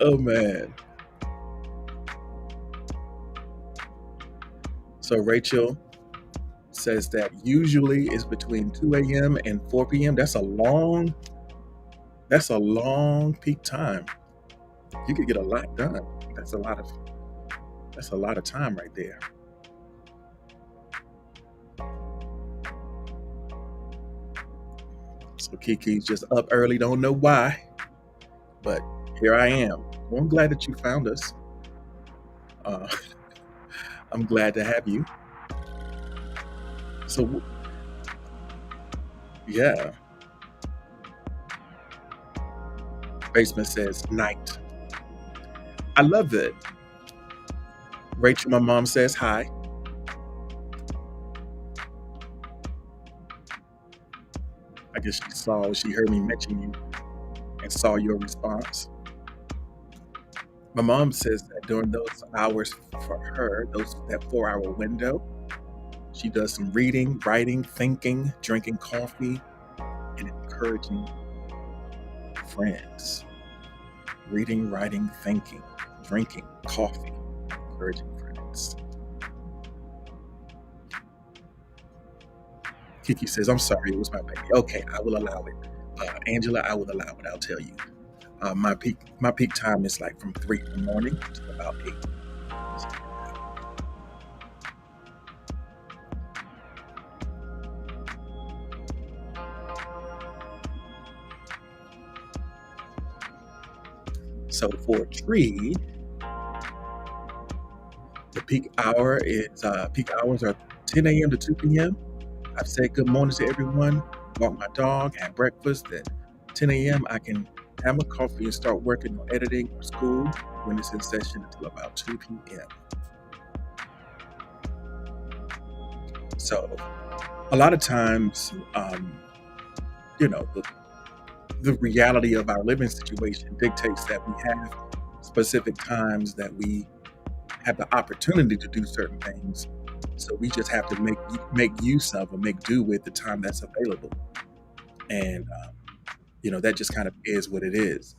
[SPEAKER 1] Oh man. So Rachel says that usually is between 2 a.m. and 4 p.m. That's a long peak time. You could get a lot done. That's a lot of time right there. So Kiki's just up early, don't know why, but here I am. Well, I'm glad that you found us. I'm glad to have you. So, yeah. Basement says night. I love it. Rachel, my mom says hi. I guess she heard me mention you and saw your response. My mom says that during those hours for her, that 4-hour window, she does some reading, writing, thinking, drinking coffee, and encouraging friends. Reading, writing, thinking, drinking coffee, encouraging friends. Kiki says, I'm sorry, it was my baby. Okay, I will allow it. Angela, I will allow it, I'll tell you. My peak time is like from 3 in the morning to about 8. So for Tree, the peak hours are 10 a.m. to 2 p.m. I've said good morning to everyone, walk my dog, have breakfast. At 10 a.m. I can have my coffee and start working on editing or school when it's in session until about 2 p.m. So a lot of times, the reality of our living situation dictates that we have specific times that we have the opportunity to do certain things. So we just have to make use of or make do with the time that's available. And, that just kind of is what it is.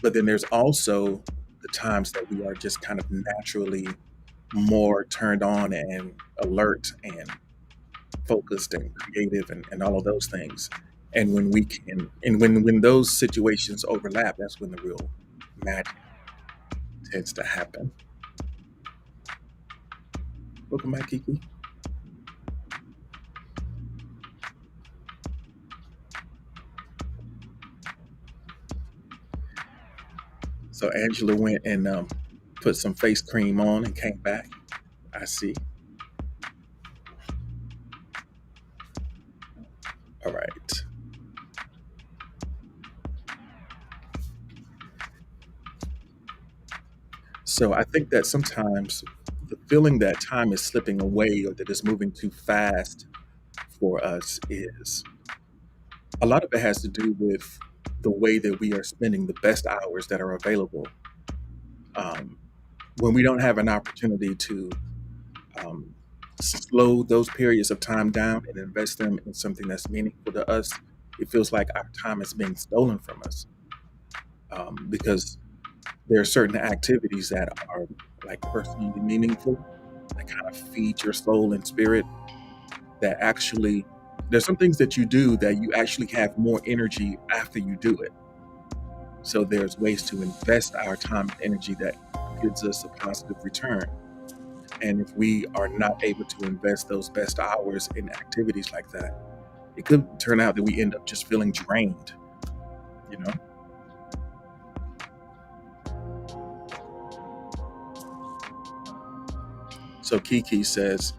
[SPEAKER 1] But then there's also the times that we are just kind of naturally more turned on and alert and focused and creative and all of those things. And when those situations overlap, that's when the real magic tends to happen. Welcome back, Kiki. So Angela went and put some face cream on and came back. I see. All right. So I think that sometimes the feeling that time is slipping away or that it's moving too fast for us is a lot of it has to do with the way that we are spending the best hours that are available. Um, when we don't have an opportunity to um, slow those periods of time down and invest them in something that's meaningful to us, it feels like our time is being stolen from us, because there are certain activities that are like personally meaningful, that kind of feed your soul and spirit, that actually, there's some things that you do that you actually have more energy after you do it. So there's ways to invest our time and energy that gives us a positive return. And if we are not able to invest those best hours in activities like that, it could turn out that we end up just feeling drained, you know? So Kiki says,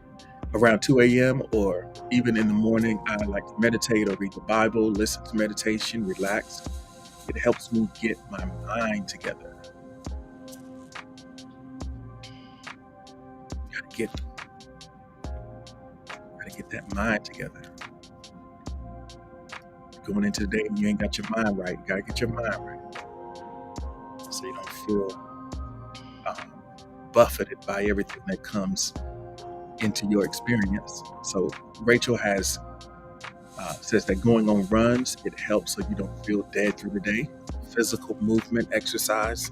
[SPEAKER 1] around 2 a.m. or even in the morning, I like to meditate or read the Bible, listen to meditation, relax. It helps me get my mind together. Gotta get, gotta get that mind together. Going into the day, you ain't got your mind right. You gotta get your mind right, so you don't feel buffeted by everything that comes into your experience. So Rachel has says that going on runs, it helps so you don't feel dead through the day. Physical movement, exercise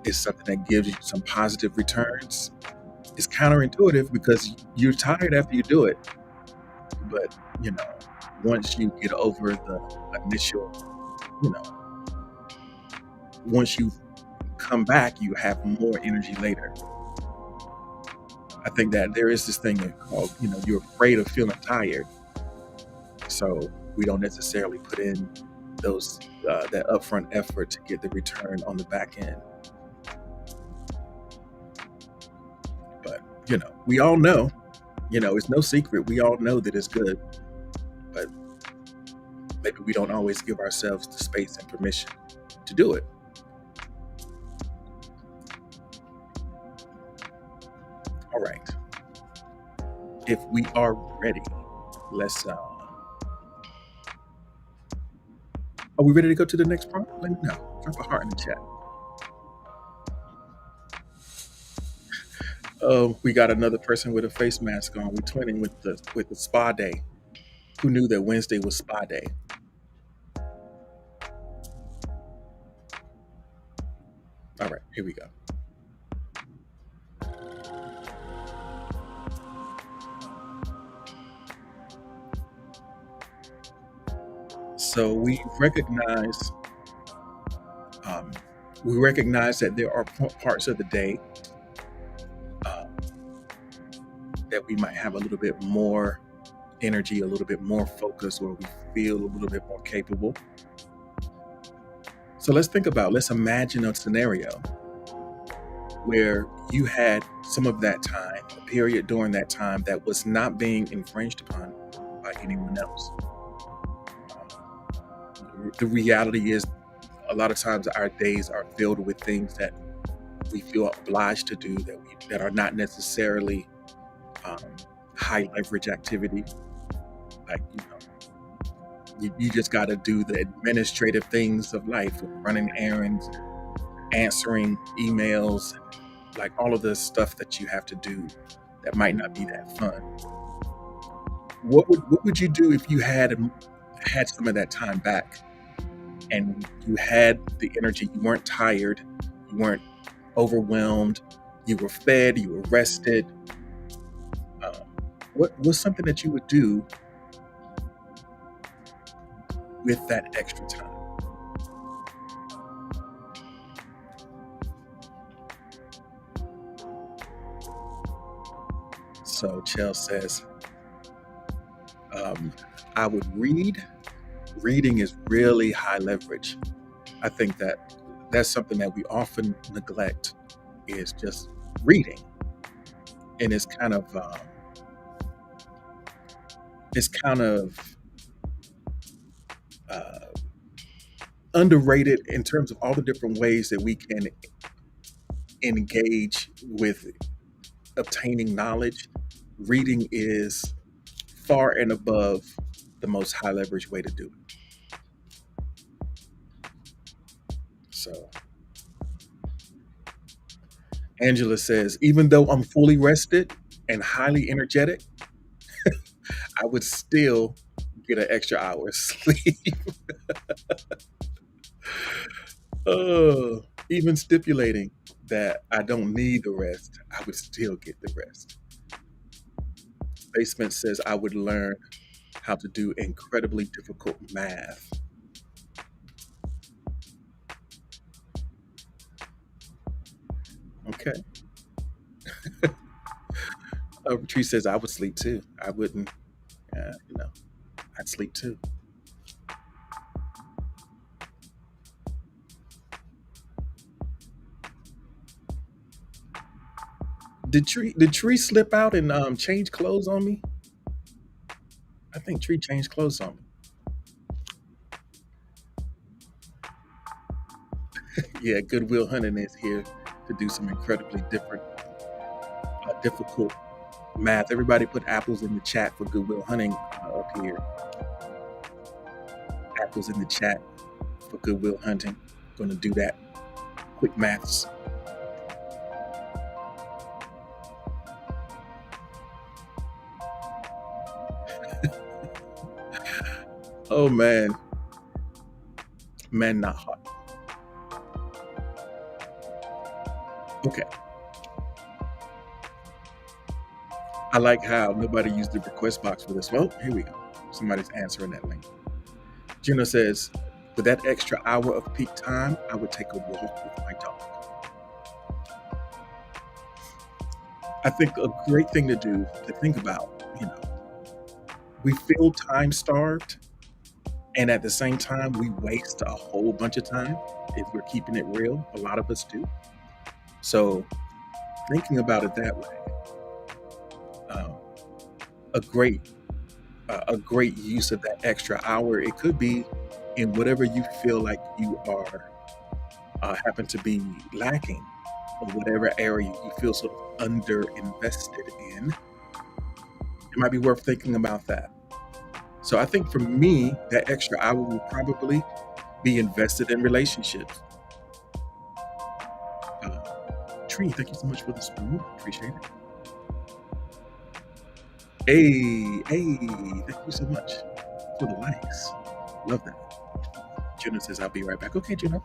[SPEAKER 1] is something that gives you some positive returns. It's counterintuitive because you're tired after you do it, but once you get over the initial, you know, once you come back, you have more energy later. I think that there is this thing called, you're afraid of feeling tired, so we don't necessarily put in those that upfront effort to get the return on the back end. But we all know, it's no secret. We all know that it's good, but maybe we don't always give ourselves the space and permission to do it. All right. If we are ready, let's. Are we ready to go to the next prompt? Let me know. Drop a heart in the chat. Oh, we got another person with a face mask on. We're twinning with the spa day. Who knew that Wednesday was spa day? All right, here we go. So we recognize that there are parts of the day that we might have a little bit more energy, a little bit more focus, where we feel a little bit more capable. So let's imagine a scenario where you had some of that time, a period during that time that was not being infringed upon by anyone else. The reality is, a lot of times our days are filled with things that we feel obliged to do that are not necessarily high leverage activity. Like, you just got to do the administrative things of life, running errands, answering emails, like all of the stuff that you have to do that might not be that fun. What would you do if you had some of that time back and you had the energy? You weren't tired, you weren't overwhelmed, you were fed, you were rested. What was something that you would do with that extra time? So Chell says, I would read. Reading is really high leverage. I think that that's something that we often neglect, is just reading. And it's kind of underrated in terms of all the different ways that we can engage with obtaining knowledge, reading is far and above the most high leverage way to do it. So Angela says, even though I'm fully rested and highly energetic, I would still get an extra hour of sleep. Even stipulating that I don't need the rest, I would still get the rest. Basement says I would learn how to do incredibly difficult math. Okay. Tree says I would sleep too. I wouldn't, I'd sleep too. Did Tree slip out and change clothes on me? I think Tree changed clothes on me. Yeah, Goodwill Hunting is here to do some incredibly difficult math. Everybody put apples in the chat for Goodwill Hunting up here. Apples in the chat for Goodwill Hunting. Going to do that. Quick maths. Oh man, not hot. Okay. I like how nobody used the request box for this. Well, here we go. Somebody's answering that link. Gina says, with that extra hour of peak time, I would take a walk with my dog. I think a great thing to do, to think about, we feel time starved, and at the same time, we waste a whole bunch of time if we're keeping it real. A lot of us do. So thinking about it that way, um, a great use of that extra hour, it could be in whatever you feel like you are happen to be lacking, or whatever area you feel sort of under invested in. It might be worth thinking about that. So I think for me, that extra hour will probably be invested in relationships. Tree, thank you so much for the spoon. Appreciate it. Hey, thank you so much for the likes. Love that. Juno says, I'll be right back. Okay, Juno.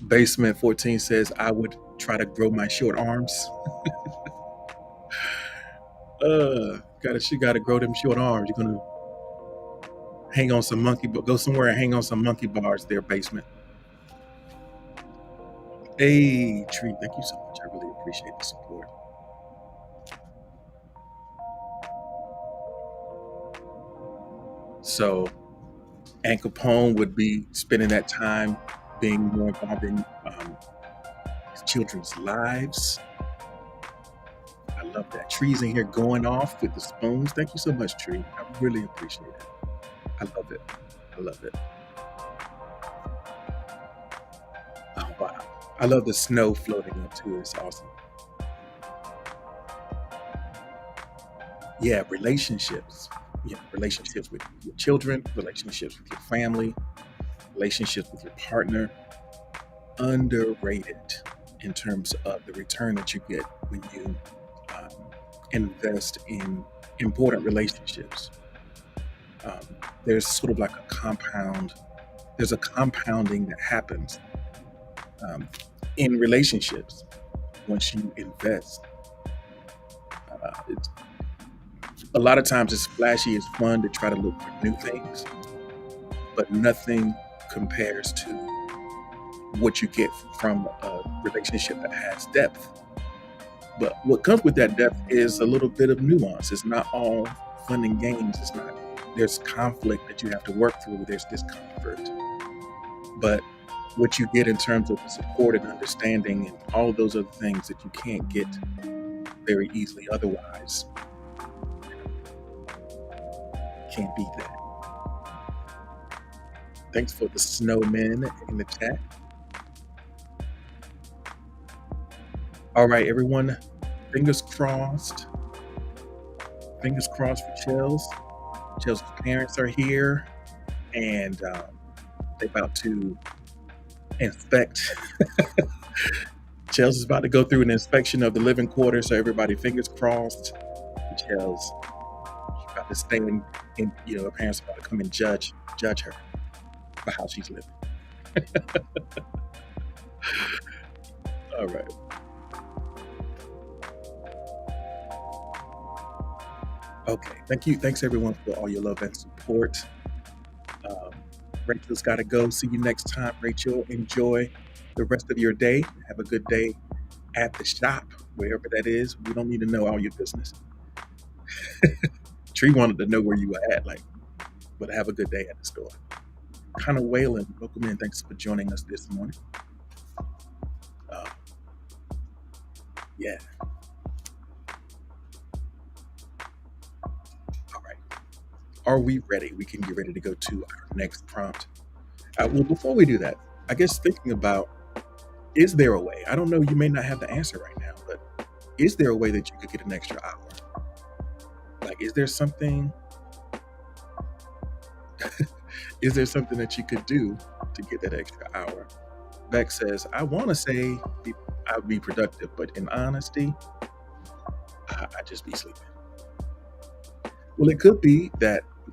[SPEAKER 1] Basement 14 says, I would try to grow my short arms. She gotta grow them short arms. You're gonna hang on some go somewhere and hang on some monkey bars there, Basement. Hey, Tree, thank you so much. I really appreciate the support. So, Aunt Capone would be spending that time being more involved in children's lives. I love that. Tree's in here going off with the spoons. Thank you so much, Tree. I really appreciate it. I love it. I love it. Oh, wow. I love the snow floating up too. It's awesome. Yeah, relationships. Relationships with your children, relationships with your family, relationships with your partner. Underrated in terms of the return that you get when you invest in important relationships. There's sort of like there's a compounding that happens in relationships once you invest. A lot of times it's flashy, it's fun to try to look for new things, but nothing compares to what you get from a relationship that has depth. But what comes with that depth is a little bit of nuance. It's not all fun and games. There's conflict that you have to work through. There's discomfort. But what you get in terms of support and understanding and all of those other things that you can't get very easily otherwise, can't beat that. Thanks for the snowmen in the chat. All right, everyone, fingers crossed. Fingers crossed for Chills. Chills' parents are here, and they're about to inspect. Chills is about to go through an inspection of the living quarters, so everybody, fingers crossed. Chills, she's about to stay her parents are about to come and judge her for how she's living. All right. Okay. Thank you. Thanks everyone for all your love and support. Um, Rachel's got to go. See you next time, Rachel. Enjoy the rest of your day. Have a good day at the shop, wherever that is. We don't need to know all your business. Tree wanted to know where you were at, but have a good day at the store. Kind of Whalen, welcome in. Thanks for joining us this morning. Uh, yeah. All right. Are we ready? We can get ready to go to our next prompt. Well, before we do that, I guess thinking about, is there a way? I don't know, you may not have the answer right now, but is there a way that you could get an extra hour? Is there something that you could do to get that extra hour? Beck says, I want to say I would be productive, but in honesty, I just be sleeping. Well, it could be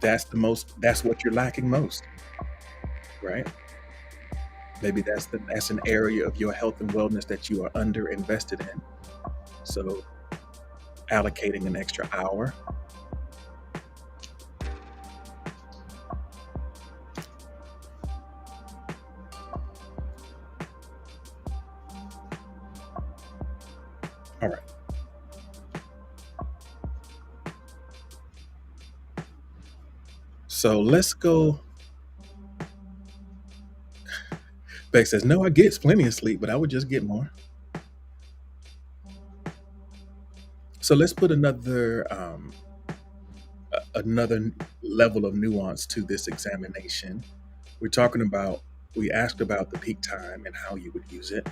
[SPEAKER 1] that's what you're lacking most, right? Maybe that's an area of your health and wellness that you are under invested in. So allocating an extra hour. All right. So let's go. Beck says, no, I get plenty of sleep, but I would just get more. So let's put another level of nuance to this examination. We asked about the peak time and how you would use it.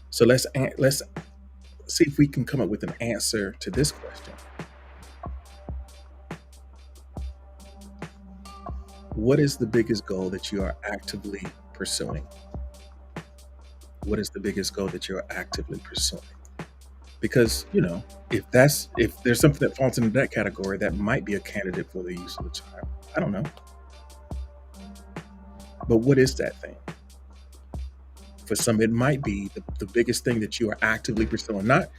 [SPEAKER 1] So let's see if we can come up with an answer to this question. What is the biggest goal that you are actively pursuing? What is the biggest goal that you're actively pursuing? Because, if there's something that falls into that category, that might be a candidate for the use of the time. I don't know. But what is that thing? For some, it might be the biggest thing that you are actively pursuing. Not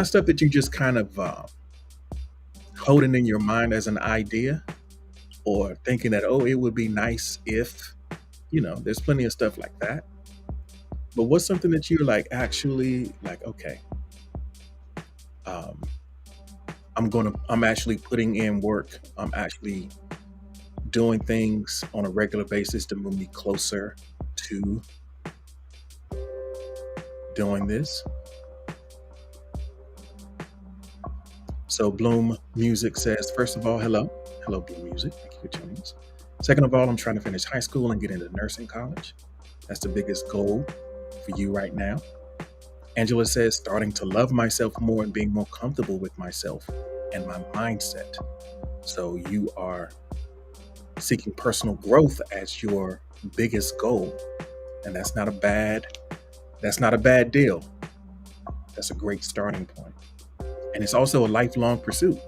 [SPEAKER 1] stuff that you just kind of holding in your mind as an idea, or thinking that, oh, it would be nice if, there's plenty of stuff like that. But what's something that you're actually okay, I'm actually putting in work. I'm actually doing things on a regular basis to move me closer to doing this. So Bloom Music says, first of all, hello Bloom Music, thank you for joining us. Second of all, I'm trying to finish high school and get into nursing college. That's the biggest goal for you right now. Angela says, starting to love myself more and being more comfortable with myself and my mindset. So you are seeking personal growth as your biggest goal. And that's not a bad deal. That's a great starting point. And it's also a lifelong pursuit.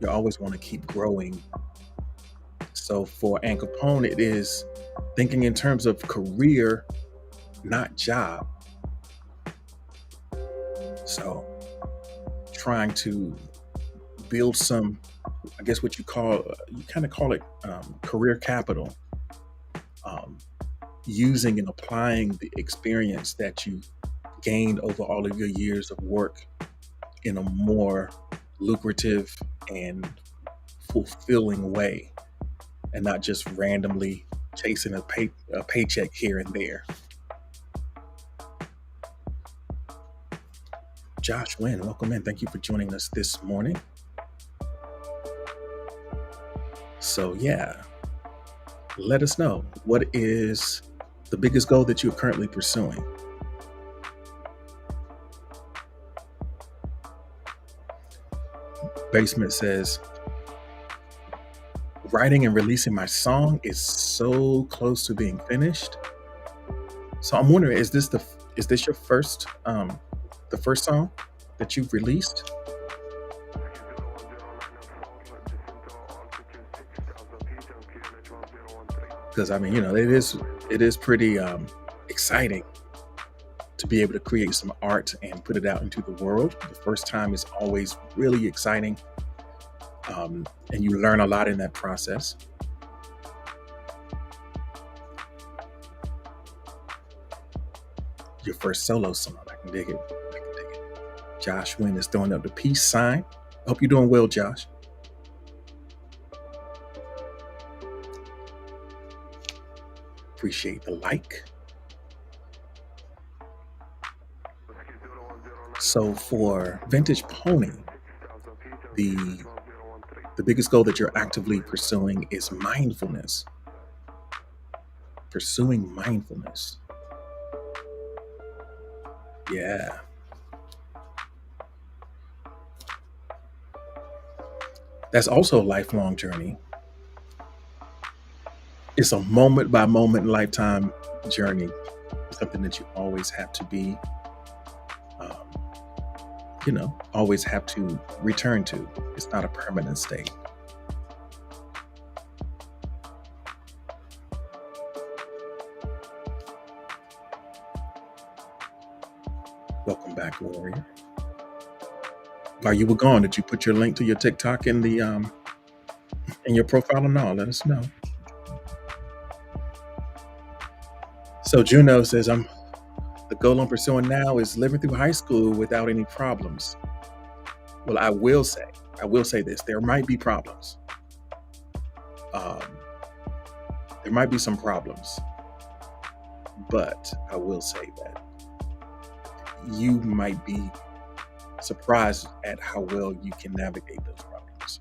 [SPEAKER 1] You always want to keep growing. So for Ann Capone, it is thinking in terms of career, not job. So trying to build some, I guess what you kind of call it career capital, using and applying the experience that you gained over all of your years of work in a more lucrative and fulfilling way, and not just randomly chasing a paycheck here and there. Josh Wynn, welcome in. Thank you for joining us this morning. So yeah, let us know, what is the biggest goal that you're currently pursuing? Basement says, writing and releasing my song is so close to being finished. So I'm wondering, is this your first the first song that you've released? Because I mean, it is pretty exciting to be able to create some art and put it out into the world. The first time is always really exciting, and you learn a lot in that process. Your first solo song, I can dig it. I can dig it. Josh Wynn is throwing up the peace sign. Hope you're doing well, Josh. Appreciate the like. So for Vintage Pony, the biggest goal that you're actively pursuing is mindfulness. Pursuing mindfulness. Yeah. That's also a lifelong journey. It's a moment by moment lifetime journey. Something that you always have to be, always have to return to. It's not a permanent state. Welcome back, Warrior. While you were gone, did you put your link to your TikTok in the in your profile and all? Let us know. So Juno says, the goal I'm pursuing now is living through high school without any problems. Well, I will say this: there might be problems. There might be some problems, but I will say that you might be surprised at how well you can navigate those problems.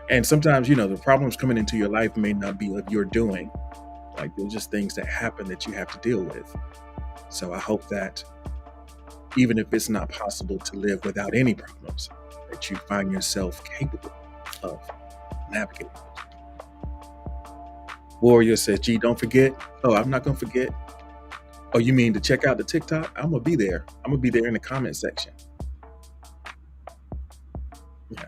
[SPEAKER 1] And sometimes, the problems coming into your life may not be of your doing. Like, they're just things that happen that you have to deal with. So I hope that even if it's not possible to live without any problems, that you find yourself capable of navigating those. Warrior says, gee, don't forget. Oh, I'm not going to forget. Oh, you mean to check out the TikTok? I'm going to be there. I'm going to be there in the comment section. Yeah.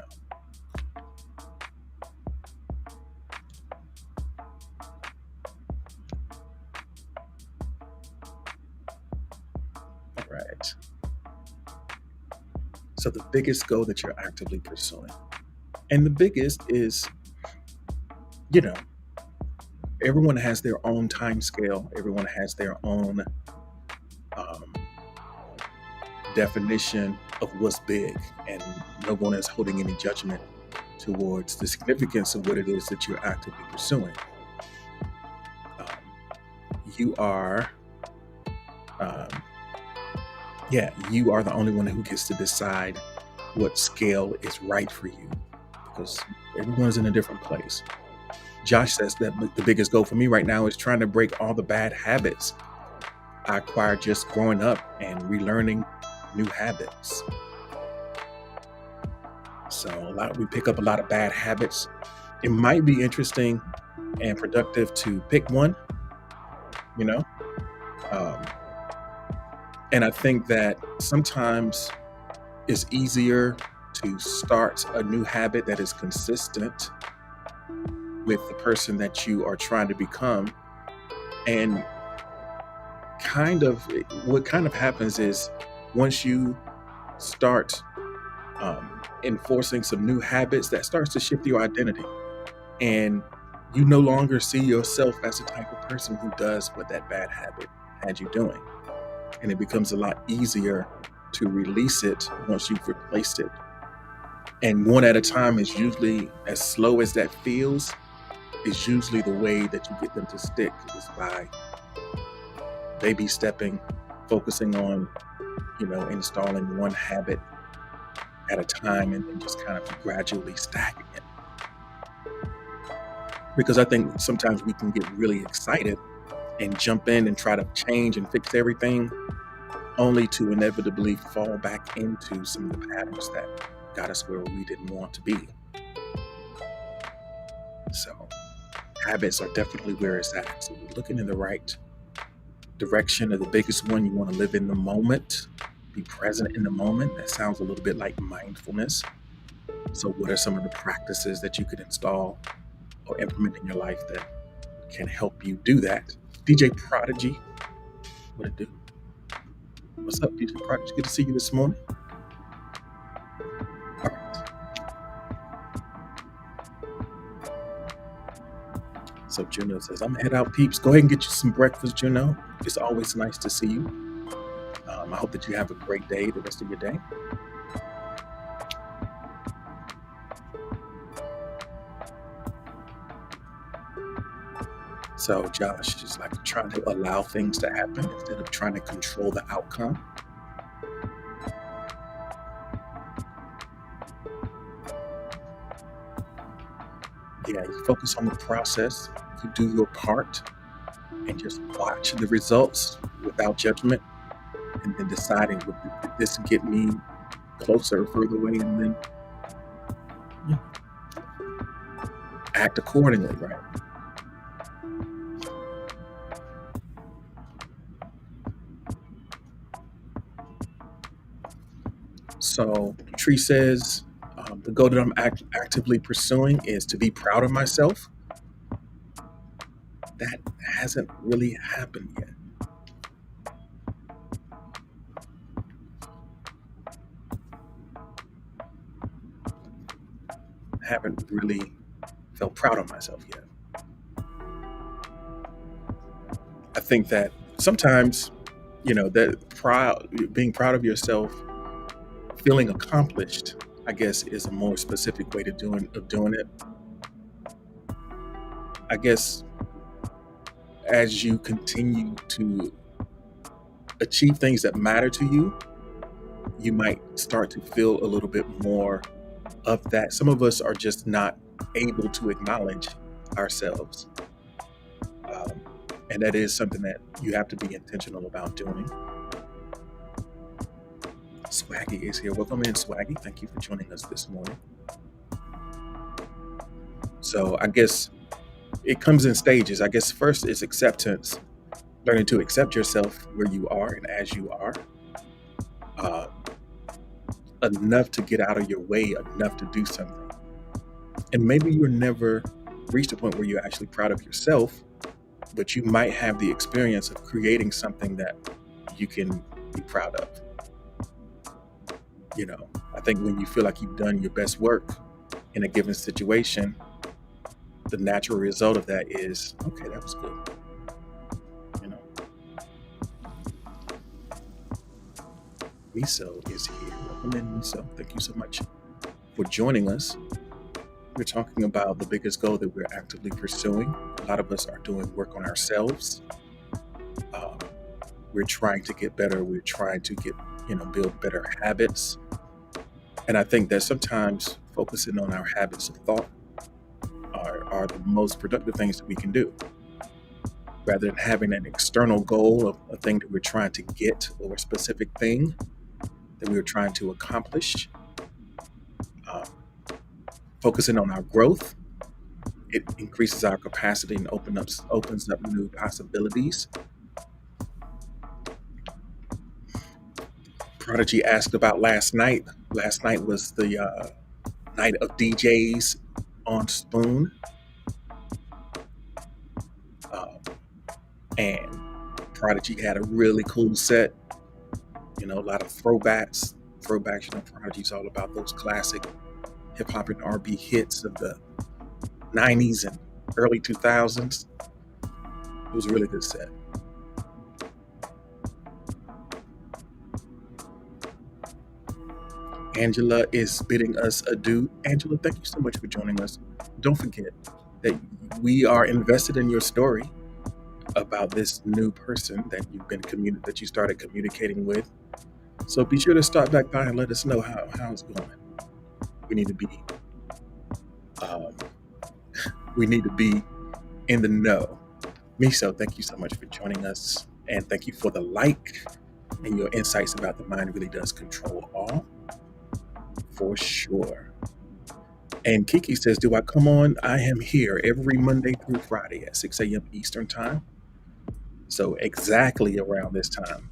[SPEAKER 1] All right. So the biggest goal that you're actively pursuing, and the biggest is, everyone has their own time scale. Everyone has their own definition of what's big, and no one is holding any judgment towards the significance of what it is that you're actively pursuing. You are the only one who gets to decide what scale is right for you, because everyone's in a different place. Josh says that the biggest goal for me right now is trying to break all the bad habits I acquired just growing up and relearning new habits. So we pick up a lot of bad habits. It might be interesting and productive to pick one, and I think that sometimes it's easier to start a new habit that is consistent with the person that you are trying to become. And what kind of happens is, once you start enforcing some new habits, that starts to shift your identity, and you no longer see yourself as the type of person who does what that bad habit had you doing. And it becomes a lot easier to release it once you've replaced it. And one at a time is usually, as slow as that feels, is usually the way that you get them to stick, is by baby stepping, focusing on, installing one habit at a time, and then just kind of gradually stacking it. Because I think sometimes we can get really excited and jump in and try to change and fix everything. only to inevitably fall back into some of the patterns that got us where we didn't want to be. So habits are definitely where it's at. So we're looking in the right direction. Of the biggest one, you want to live in the moment, be present in the moment. That sounds a little bit like mindfulness. So what are some of the practices that you could install or implement in your life that can help you do that? DJ Prodigy, what it do? What's up, DJ Prodigy? Good to see you this morning. All right. So Juno says, I'm gonna head out, peeps. Go ahead and get you some breakfast, Juno. It's always nice to see you. I hope that you have a great day, the rest of your day. So Josh is like trying to allow things to happen instead of trying to control the outcome. Yeah, you focus on the process, you do your part, and just watch the results without judgment, and then deciding, did this get me closer or further away, and then act accordingly, right? So Tree says, the goal that I'm actively pursuing is to be proud of myself. That hasn't really happened yet. I haven't really felt proud of myself yet. I think that sometimes, that being proud of yourself, feeling accomplished, I guess, is a more specific way of doing it. I guess as you continue to achieve things that matter to you, you might start to feel a little bit more of that. Some of us are just not able to acknowledge ourselves. And that is something that you have to be intentional about doing. Swaggy is here. Welcome in, Swaggy. Thank you for joining us this morning. So I guess it comes in stages. I guess first is acceptance, learning to accept yourself where you are and as you are. Enough to get out of your way, enough to do something. And maybe you'll never reach the point where you're actually proud of yourself, but you might have the experience of creating something that you can be proud of. I think when you feel like you've done your best work in a given situation, the natural result of that is, okay, that was good. Miso is here. Welcome in, Miso. Thank you so much for joining us. We're talking about the biggest goal that we're actively pursuing. A lot of us are doing work on ourselves. We're trying to get better. We're trying to build better habits. And I think that sometimes focusing on our habits of thought are the most productive things that we can do. Rather than having an external goal of a thing that we're trying to get, or a specific thing that we're trying to accomplish, focusing on our growth, it increases our capacity and opens up new possibilities. Prodigy asked about last night. Last night was the night of DJs on Spoon. And Prodigy had a really cool set. A lot of throwbacks. Prodigy's all about those classic hip hop and R&B hits of the 90s and early 2000s. It was a really good set. Angela is bidding us adieu. Angela, thank you so much for joining us. Don't forget that we are invested in your story about this new person that you started communicating with. So be sure to start back by and let us know how it's going. We need to be in the know. Miso, thank you so much for joining us, and thank you for the like. and your insights about the mind really does control all, for sure. And Kiki says, do I come on? I am here every Monday through Friday at 6 a.m. Eastern Time. So exactly around this time,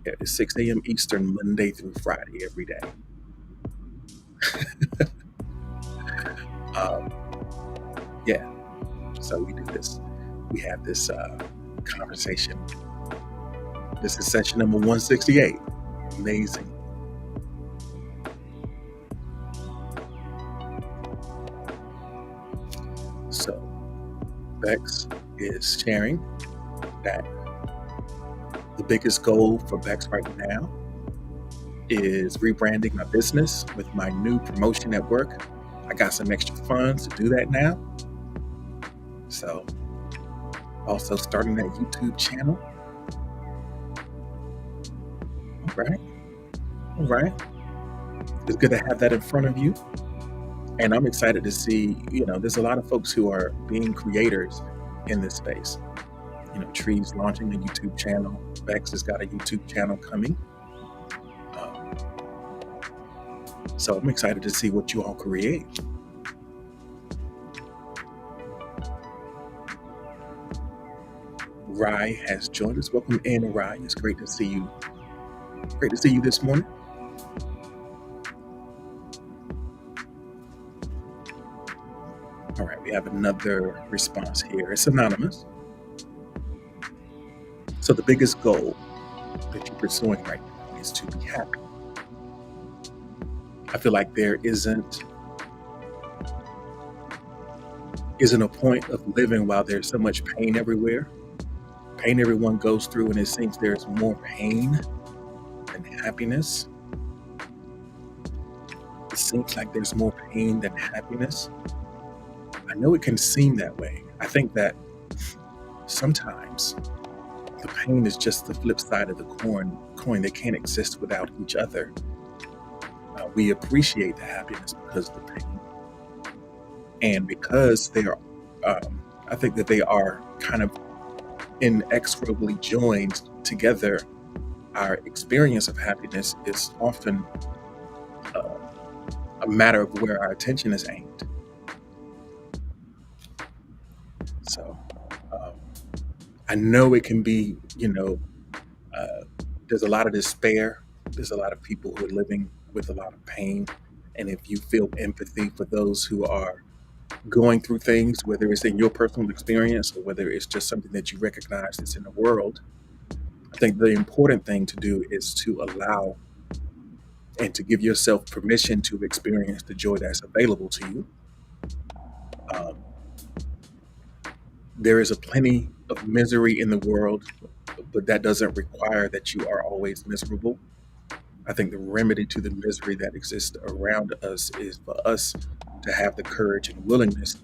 [SPEAKER 1] at 6 a.m. Eastern, Monday through Friday, every day. Yeah, so we do this. We have this conversation. This is session number 168. Amazing. So Bex is sharing that the biggest goal for Bex right now is rebranding my business with my new promotion at work. I got some extra funds to do that now. So also starting that YouTube channel. All right. It's good to have that in front of you. And I'm excited to see, there's a lot of folks who are being creators in this space. Tree's launching a YouTube channel. Bex has got a YouTube channel coming. So I'm excited to see what you all create. Rye has joined us. Welcome in, Rye. It's great to see you. Great to see you this morning. All right, we have another response here. It's anonymous. So the biggest goal that you're pursuing right now is to be happy. I feel like there isn't a point of living while there's so much pain everywhere. Pain everyone goes through, and it seems there's more pain than happiness. It seems like there's more pain than happiness. I know it can seem that way. I think that sometimes the pain is just the flip side of the coin. They can't exist without each other. We appreciate the happiness because of the pain. And because they are, I think that they are kind of inexorably joined together, our experience of happiness is often a matter of where our attention is aimed. So I know it can be, there's a lot of despair. There's a lot of people who are living with a lot of pain. And if you feel empathy for those who are going through things, whether it's in your personal experience or whether it's just something that you recognize that's in the world, I think the important thing to do is to allow and to give yourself permission to experience the joy that's available to you. There is a plenty of misery in the world, but that doesn't require that you are always miserable. I think the remedy to the misery that exists around us is for us to have the courage and willingness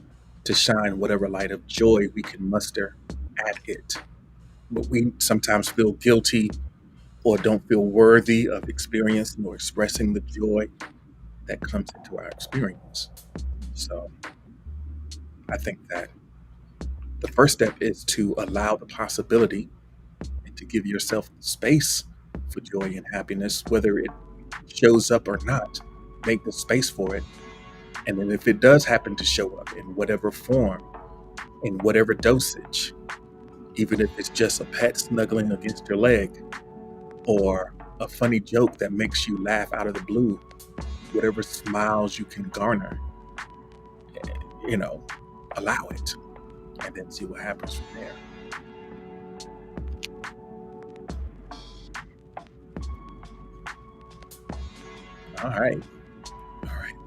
[SPEAKER 1] to shine whatever light of joy we can muster at it. But we sometimes feel guilty or don't feel worthy of experiencing or expressing the joy that comes into our experience. So I think that the first step is to allow the possibility and to give yourself space for joy and happiness, whether it shows up or not. Make the space for it. And then if it does happen to show up in whatever form, in whatever dosage, even if it's just a pet snuggling against your leg or a funny joke that makes you laugh out of the blue, whatever smiles you can garner, allow it and then see what happens from there. All right.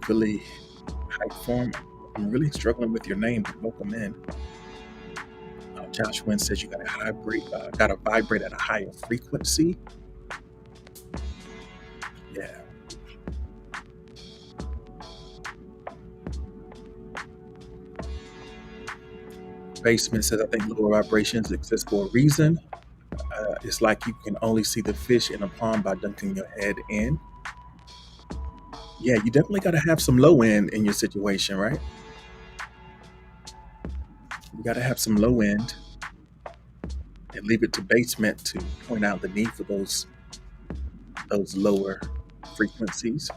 [SPEAKER 1] Billy High Form, I'm really struggling with your name, but welcome in. Josh Wynn says you gotta vibrate at a higher frequency. Yeah. Basement says, I think lower vibrations exist for a reason. It's like you can only see the fish in a pond by dunking your head in. Yeah, you definitely got to have some low end in your situation, right? You got to have some low end and leave it to basement to point out the need for those those lower frequencies.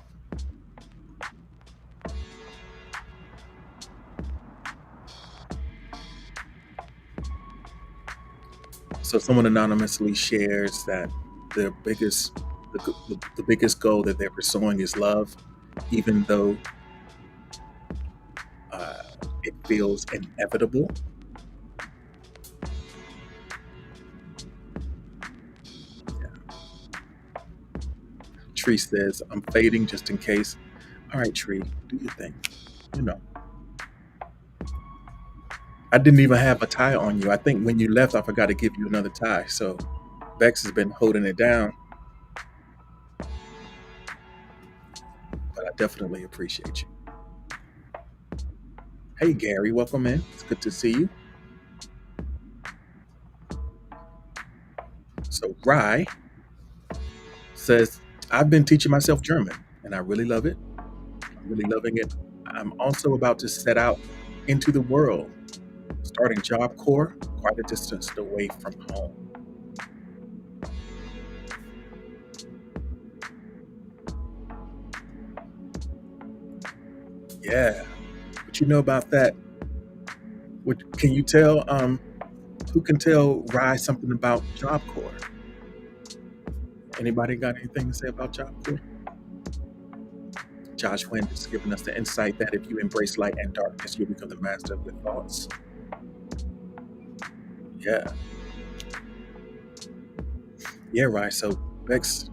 [SPEAKER 1] So someone anonymously shares that their the biggest goal that they're pursuing is love, even though uh, it feels inevitable. Yeah. Tree says, "I'm fading just in case." All right, Tree, do your thing. You know, I didn't even have a tie on you. I think when you left, I forgot to give you another tie. So Bex has been holding it down, but I definitely appreciate you. Hey, Gary, welcome in. It's good to see you. So Rye says, "I've been teaching myself German, and I really love it. I'm really loving it. I'm also about to set out into the world, starting Job Corps, quite a distance away from home." Yeah. What you know about that? What can you tell? Who can tell Rye something about Job Corps? Anybody got anything to say about Job Corps? Josh Wynn has given us the insight that if you embrace light and darkness, you'll become the master of your thoughts. Yeah. Yeah, Rye. So Bex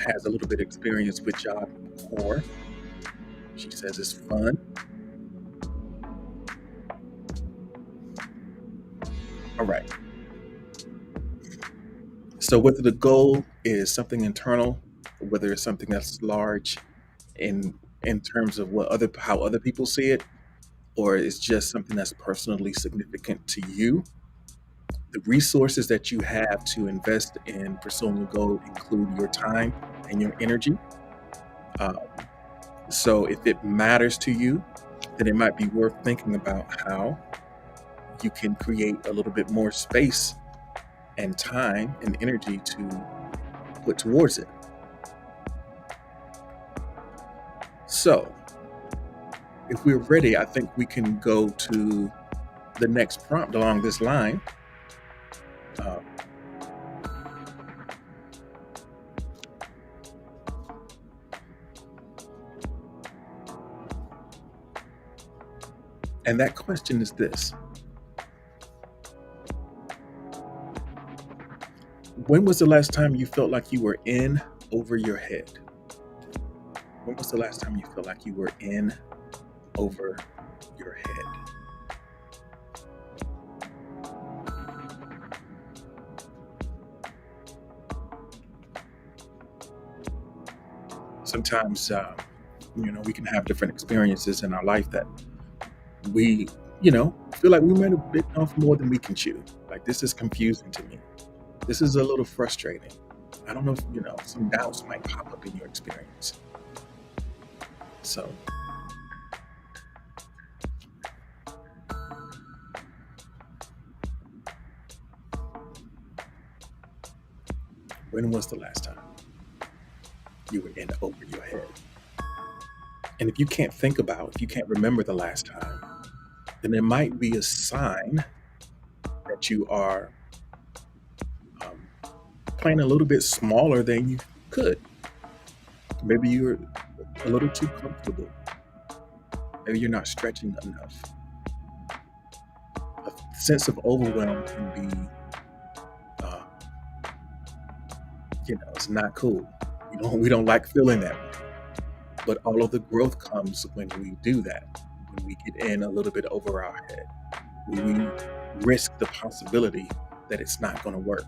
[SPEAKER 1] has a little bit of experience with Job Corps. She says it's fun. All right. So whether the goal is something internal, or whether it's something that's large in terms of what other how other people see it, or it's just something that's personally significant to you, the resources that you have to invest in pursuing a goal include your time and your energy. Um, so if it matters to you, then it might be worth thinking about how you can create a little bit more space and time and energy to put towards it. So, if we're ready, I think we can go to the next prompt along this line. Uh, and that question is this: when was the last time you felt like you were in over your head? When was the last time you felt like you were in over your head? Sometimes, we can have different experiences in our life that we, feel like we might have bitten off more than we can chew. Like, this is confusing to me. This is a little frustrating. I don't know if, some doubts might pop up in your experience. So, when was the last time you were in over your head? And if you can't remember the last time, then it might be a sign that you are um, playing a little bit smaller than you could. Maybe you're a little too comfortable. Maybe you're not stretching enough. A sense of overwhelm can be, uh, it's not cool. We don't like feeling that way. But all of the growth comes when we do that. When we get in a little bit over our head, when we risk the possibility that it's not going to work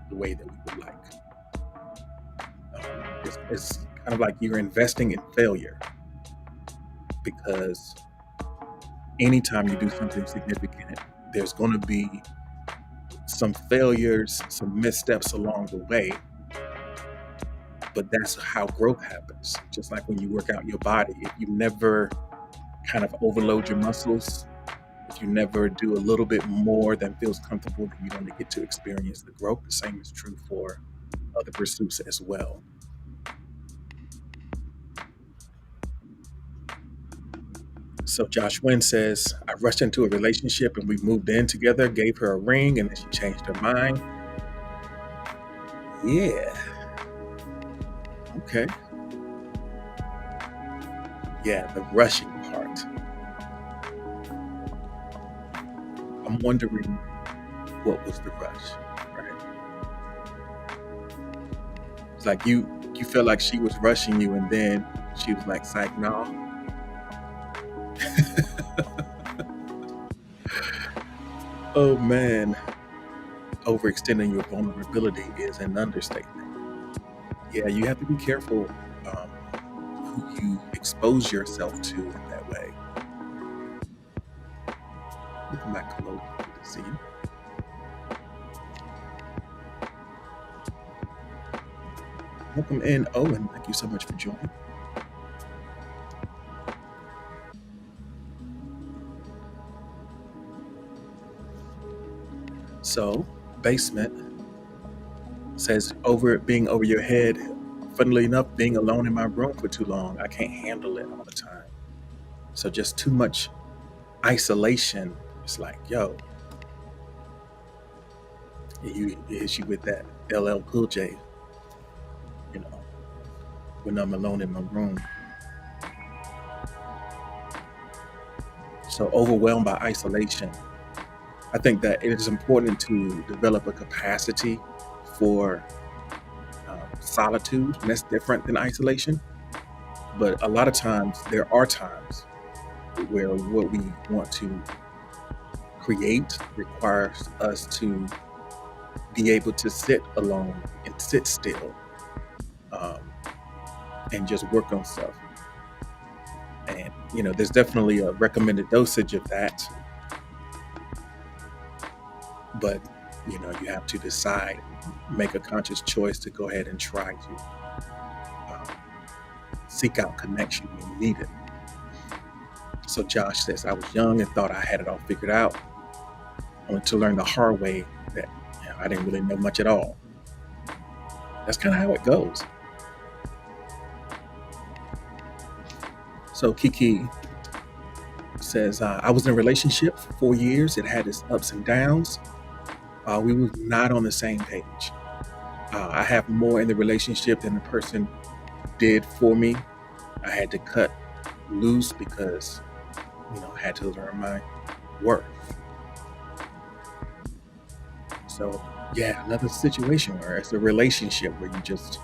[SPEAKER 1] the way that we would like. It's kind of like you're investing in failure, because anytime you do something significant, there's going to be some failures, some missteps along the way. But that's how growth happens. Just like when you work out your body, if you never kind of overload your muscles, if you never do a little bit more than feels comfortable, then you don't get to experience the growth. The same is true for other pursuits as well. So Josh Wynn says, I rushed into a relationship and we moved in together, gave her a ring, and then she changed her mind. Yeah. Okay. Yeah, the rushing part. I'm wondering what was the rush, right? It's like you felt like she was rushing you, and then she was like, "Psych, no." Oh man, overextending your vulnerability is an understatement. Yeah, you have to be careful who you expose yourself to in that way. Welcome back, Chloe. Good to see you. Welcome in, Owen. Thank you so much for joining. So, basement says being over your head. Funnily enough, being alone in my room for too long, I can't handle it all the time. So just too much isolation. It's like, yo, you hit you with that LL Cool J, you know, when I'm alone in my room. So overwhelmed by isolation. I think that it is important to develop a capacity for solitude, and that's different than isolation. But a lot of times, there are times where what we want to create requires us to be able to sit alone and sit still um, and just work on stuff. And, there's definitely a recommended dosage of that, but, you have to decide, make a conscious choice to go ahead and try to um, seek out connection when you need it. So Josh says, I was young and thought I had it all figured out, only to learn the hard way that I didn't really know much at all. That's kind of how it goes. So Kiki says, I was in a relationship for 4 years. It had its ups and downs. We were not on the same page. I have more in the relationship than the person did for me. I had to cut loose because, I had to learn my worth. So, yeah, another situation where it's a relationship where you just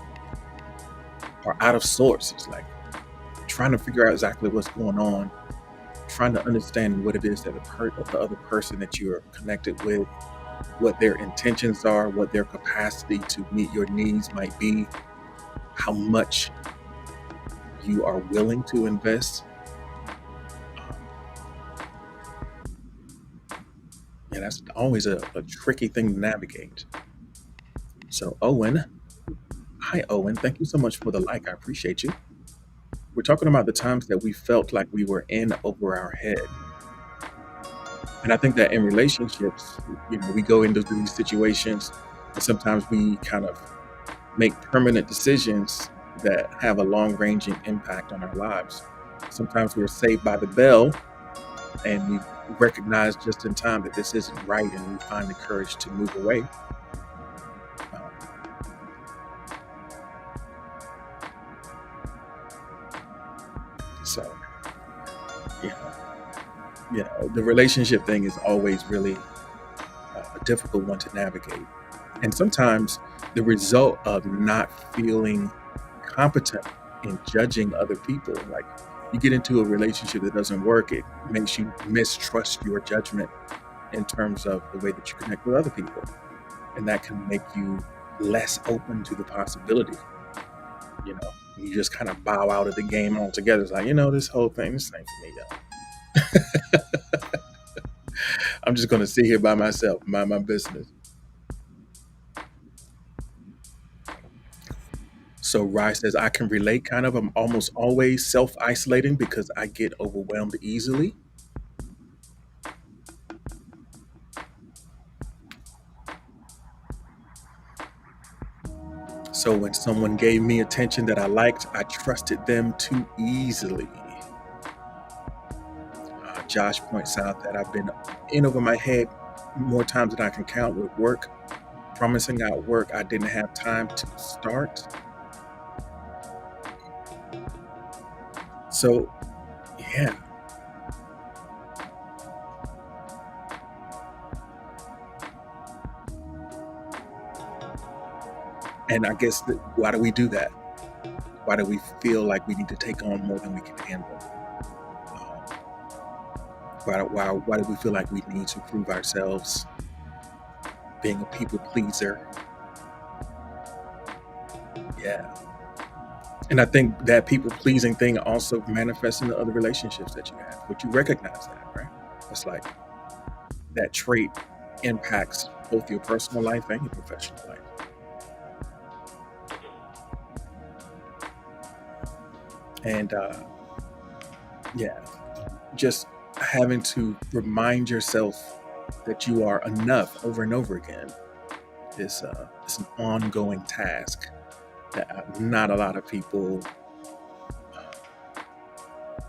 [SPEAKER 1] are out of sorts. It's like trying to figure out exactly what's going on, trying to understand what it is that the other person that you are connected with, what their intentions are, what their capacity to meet your needs might be, how much you are willing to invest. Yeah, that's always a tricky thing to navigate. So, Owen, hi, Owen. Thank you so much for the like. I appreciate you. We're talking about the times that we felt like we were in over our head. And I think that in relationships, we go into these situations and sometimes we kind of make permanent decisions that have a long ranging impact on our lives. Sometimes we're saved by the bell and we recognize just in time that this isn't right and we find the courage to move away. Um, so, you know, the relationship thing is always really a difficult one to navigate. And sometimes the result of not feeling competent in judging other people, like you get into a relationship that doesn't work, it makes you mistrust your judgment in terms of the way that you connect with other people. And that can make you less open to the possibility. You just kind of bow out of the game altogether. It's like, this whole thing, this ain't for me, y'all. I'm just going to sit here by myself, mind my business. So Rye says, I can relate kind of. I'm almost always self-isolating because I get overwhelmed easily. So when someone gave me attention that I liked, I trusted them too easily. Josh points out that I've been in over my head more times than I can count with work, promising out work I didn't have time to start. So, yeah. And I guess why do we do that? Why do we feel like we need to take on more than we can handle? Um, why do we feel like we need to prove ourselves? Being a people pleaser. Yeah. And I think that people pleasing thing also manifests in the other relationships that you have. But you recognize that, right? It's like that trait impacts both your personal life and your professional life. And yeah, just having to remind yourself that you are enough over and over again is it's an ongoing task that not a lot of people,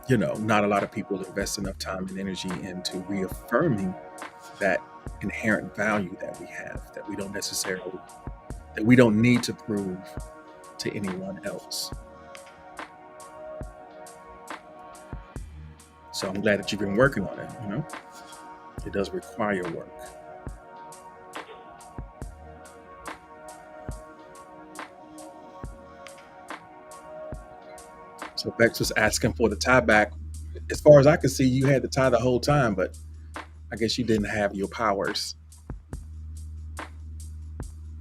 [SPEAKER 1] not a lot of people invest enough time and energy into reaffirming that inherent value that we have, that we don't need to prove to anyone else. So I'm glad that you've been working on it. It does require work. So Bex was asking for the tie back. As far as I could see, you had the tie the whole time, but I guess you didn't have your powers.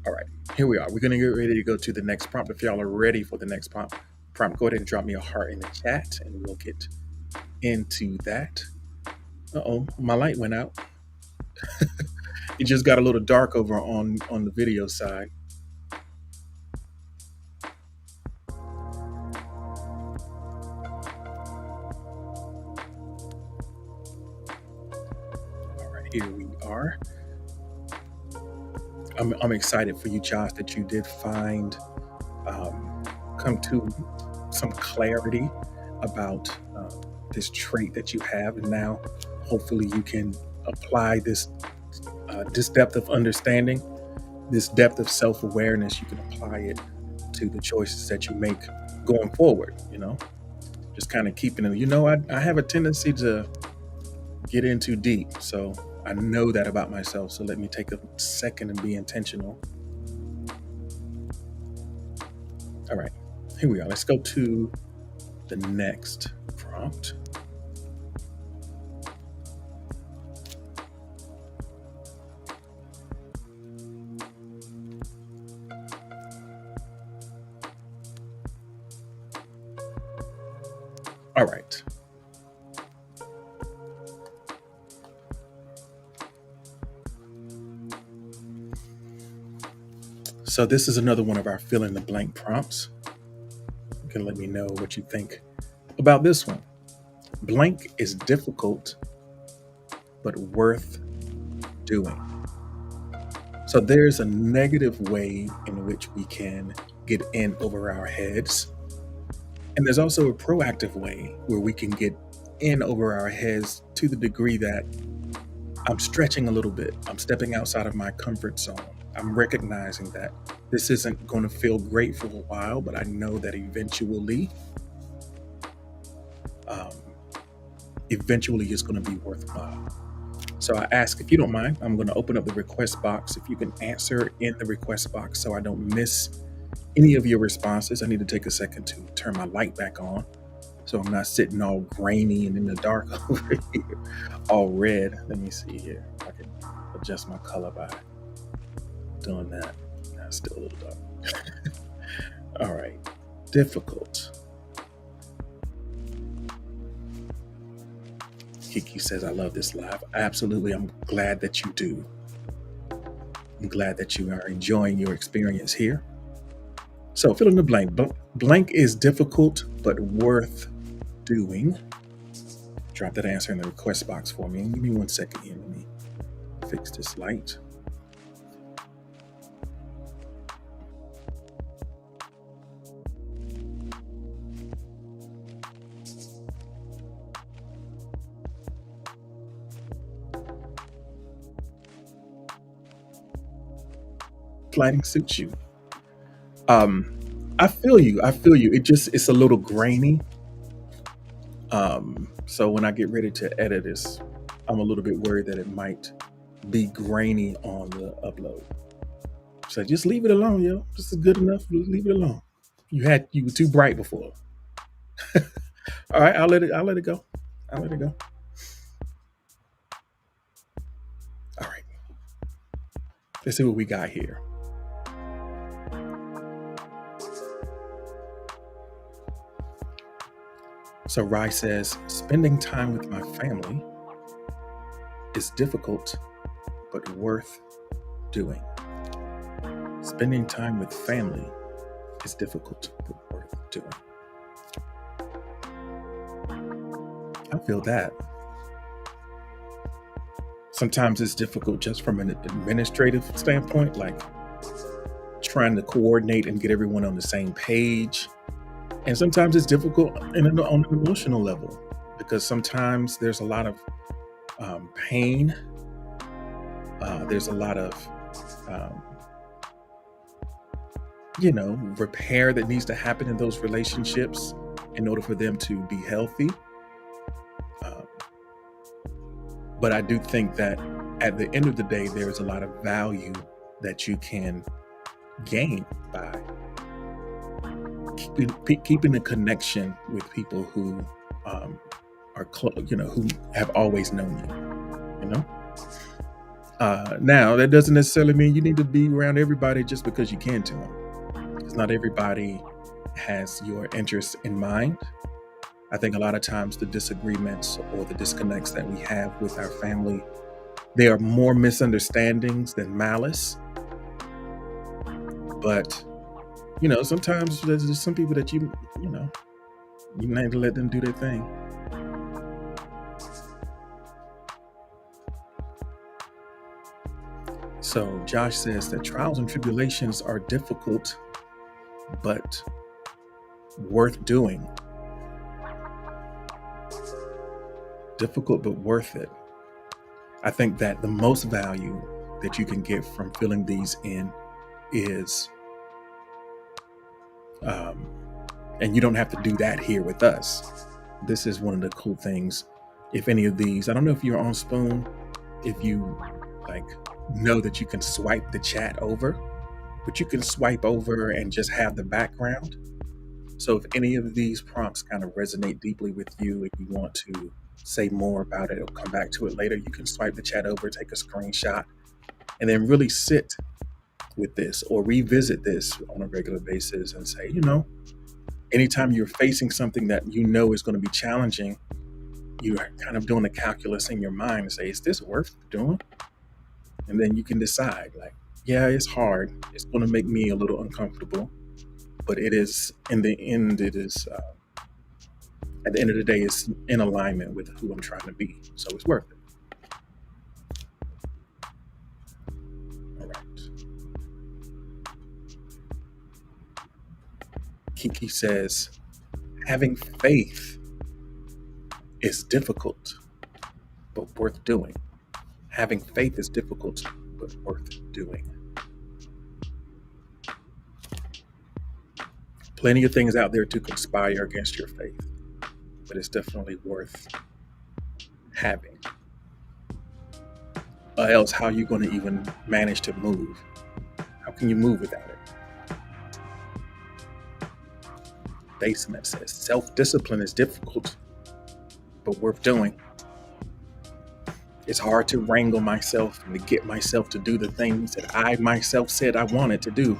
[SPEAKER 1] All right, here we are. We're going to get ready to go to the next prompt. If y'all are ready for the next prompt, go ahead and drop me a heart in the chat and we'll get into that. Uh-oh, my light went out. It just got a little dark over on the video side. All right, here we are. I'm excited for you, Josh, that you did find come to some clarity about this trait that you have, and now hopefully you can apply this depth of understanding, this depth of self-awareness. You can apply it to the choices that you make going forward. Just kind of keeping it. I have a tendency to get in too deep, so I know that about myself. So let me take a second and be intentional. All right, here we are. Let's go to the next prompt. All right. So this is another one of our fill in the blank prompts. You can let me know what you think about this one. Blank is difficult, but worth doing. So there's a negative way in which we can get in over our heads. And there's also a proactive way where we can get in over our heads to the degree that I'm stretching a little bit. I'm stepping outside of my comfort zone. I'm recognizing that this isn't going to feel great for a while, but I know that eventually it's going to be worthwhile. So I ask, if you don't mind, I'm going to open up the request box. If you can answer in the request box so I don't miss any of your responses. I need to take a second to turn my light back on so I'm not sitting all grainy and in the dark over here, all red. Let me see here. I can adjust my color by doing that. Now it's still a little dark. All right. Difficult. Kiki says, I love this live. Absolutely. I'm glad that you do. I'm glad that you are enjoying your experience here. So fill in the blank. Blank is difficult, but worth doing. Drop that answer in the request box for me. And give me 1 second here. Let me fix this light. planning suits you. Um, I feel you. I feel you. It's a little grainy. So when I get ready to edit this, I'm a little bit worried that it might be grainy on the upload. So just leave it alone, yo. This is good enough. Just leave it alone. You were too bright before. All right, I'll let it go. I'll let it go. All right. Let's see what we got here. So Rye says, spending time with my family is difficult, but worth doing. Spending time with family is difficult, but worth doing. I feel that. Sometimes it's difficult just from an administrative standpoint, like trying to coordinate and get everyone on the same page. And sometimes it's difficult on an emotional level because sometimes there's a lot of pain. There's a lot of, um, repair that needs to happen in those relationships in order for them to be healthy. Um, but I do think that at the end of the day, there's a lot of value that you can gain by keeping a connection with people who are close, who have always known you. Now that doesn't necessarily mean you need to be around everybody just because you can to them. Because not everybody has your interests in mind. I think a lot of times the disagreements or the disconnects that we have with our family, they are more misunderstandings than malice. But sometimes there's just some people that you need to let them do their thing. So Josh says that trials and tribulations are difficult, but worth doing. Difficult, but worth it. I think that the most value that you can get from filling these in is, and you don't have to do that here with us. This is one of the cool things. If any of these, I don't know if you're on Spoon, if you know that you can swipe the chat over, but you can swipe over and just have the background. So if any of these prompts kind of resonate deeply with you, if you want to say more about it or come back to it later, you can swipe the chat over, take a screenshot, and then really sit with this or revisit this on a regular basis and say, anytime you're facing something that is going to be challenging, you're kind of doing the calculus in your mind and say, is this worth doing? And then you can decide, yeah, it's hard. It's going to make me a little uncomfortable, but it is, in the end, at the end of the day, it's in alignment with who I'm trying to be. So it's worth it. All right. Kiki says, having faith is difficult, but worth doing. Having faith is difficult, but worth doing. Plenty of things out there to conspire against your faith, but it's definitely worth having. Or else, how are you going to even manage to move? How can you move without it? Basement says, self-discipline is difficult, but worth doing. It's hard to wrangle myself and to get myself to do the things that I myself said I wanted to do.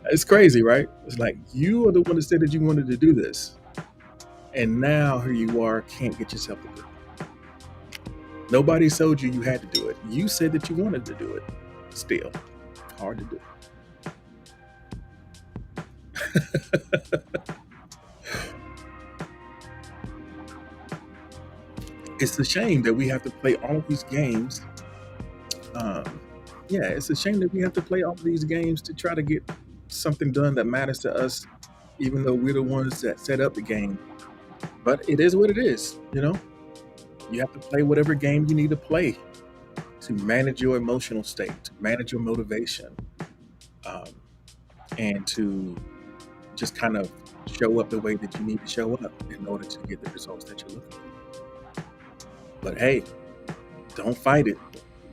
[SPEAKER 1] It's crazy, right? It's like, you are the one that said that you wanted to do this. And now here you are, can't get yourself to do it. Nobody told you had to do it. You said that you wanted to do it. Still, hard to do. It's a shame that we have to play all of these games. It's a shame that we have to play all of these games to try to get something done that matters to us, even though we're the ones that set up the game. But it is what it is, You have to play whatever game you need to play to manage your emotional state, to manage your motivation, um, and to just kind of show up the way that you need to show up in order to get the results that you're looking for. But hey, don't fight it.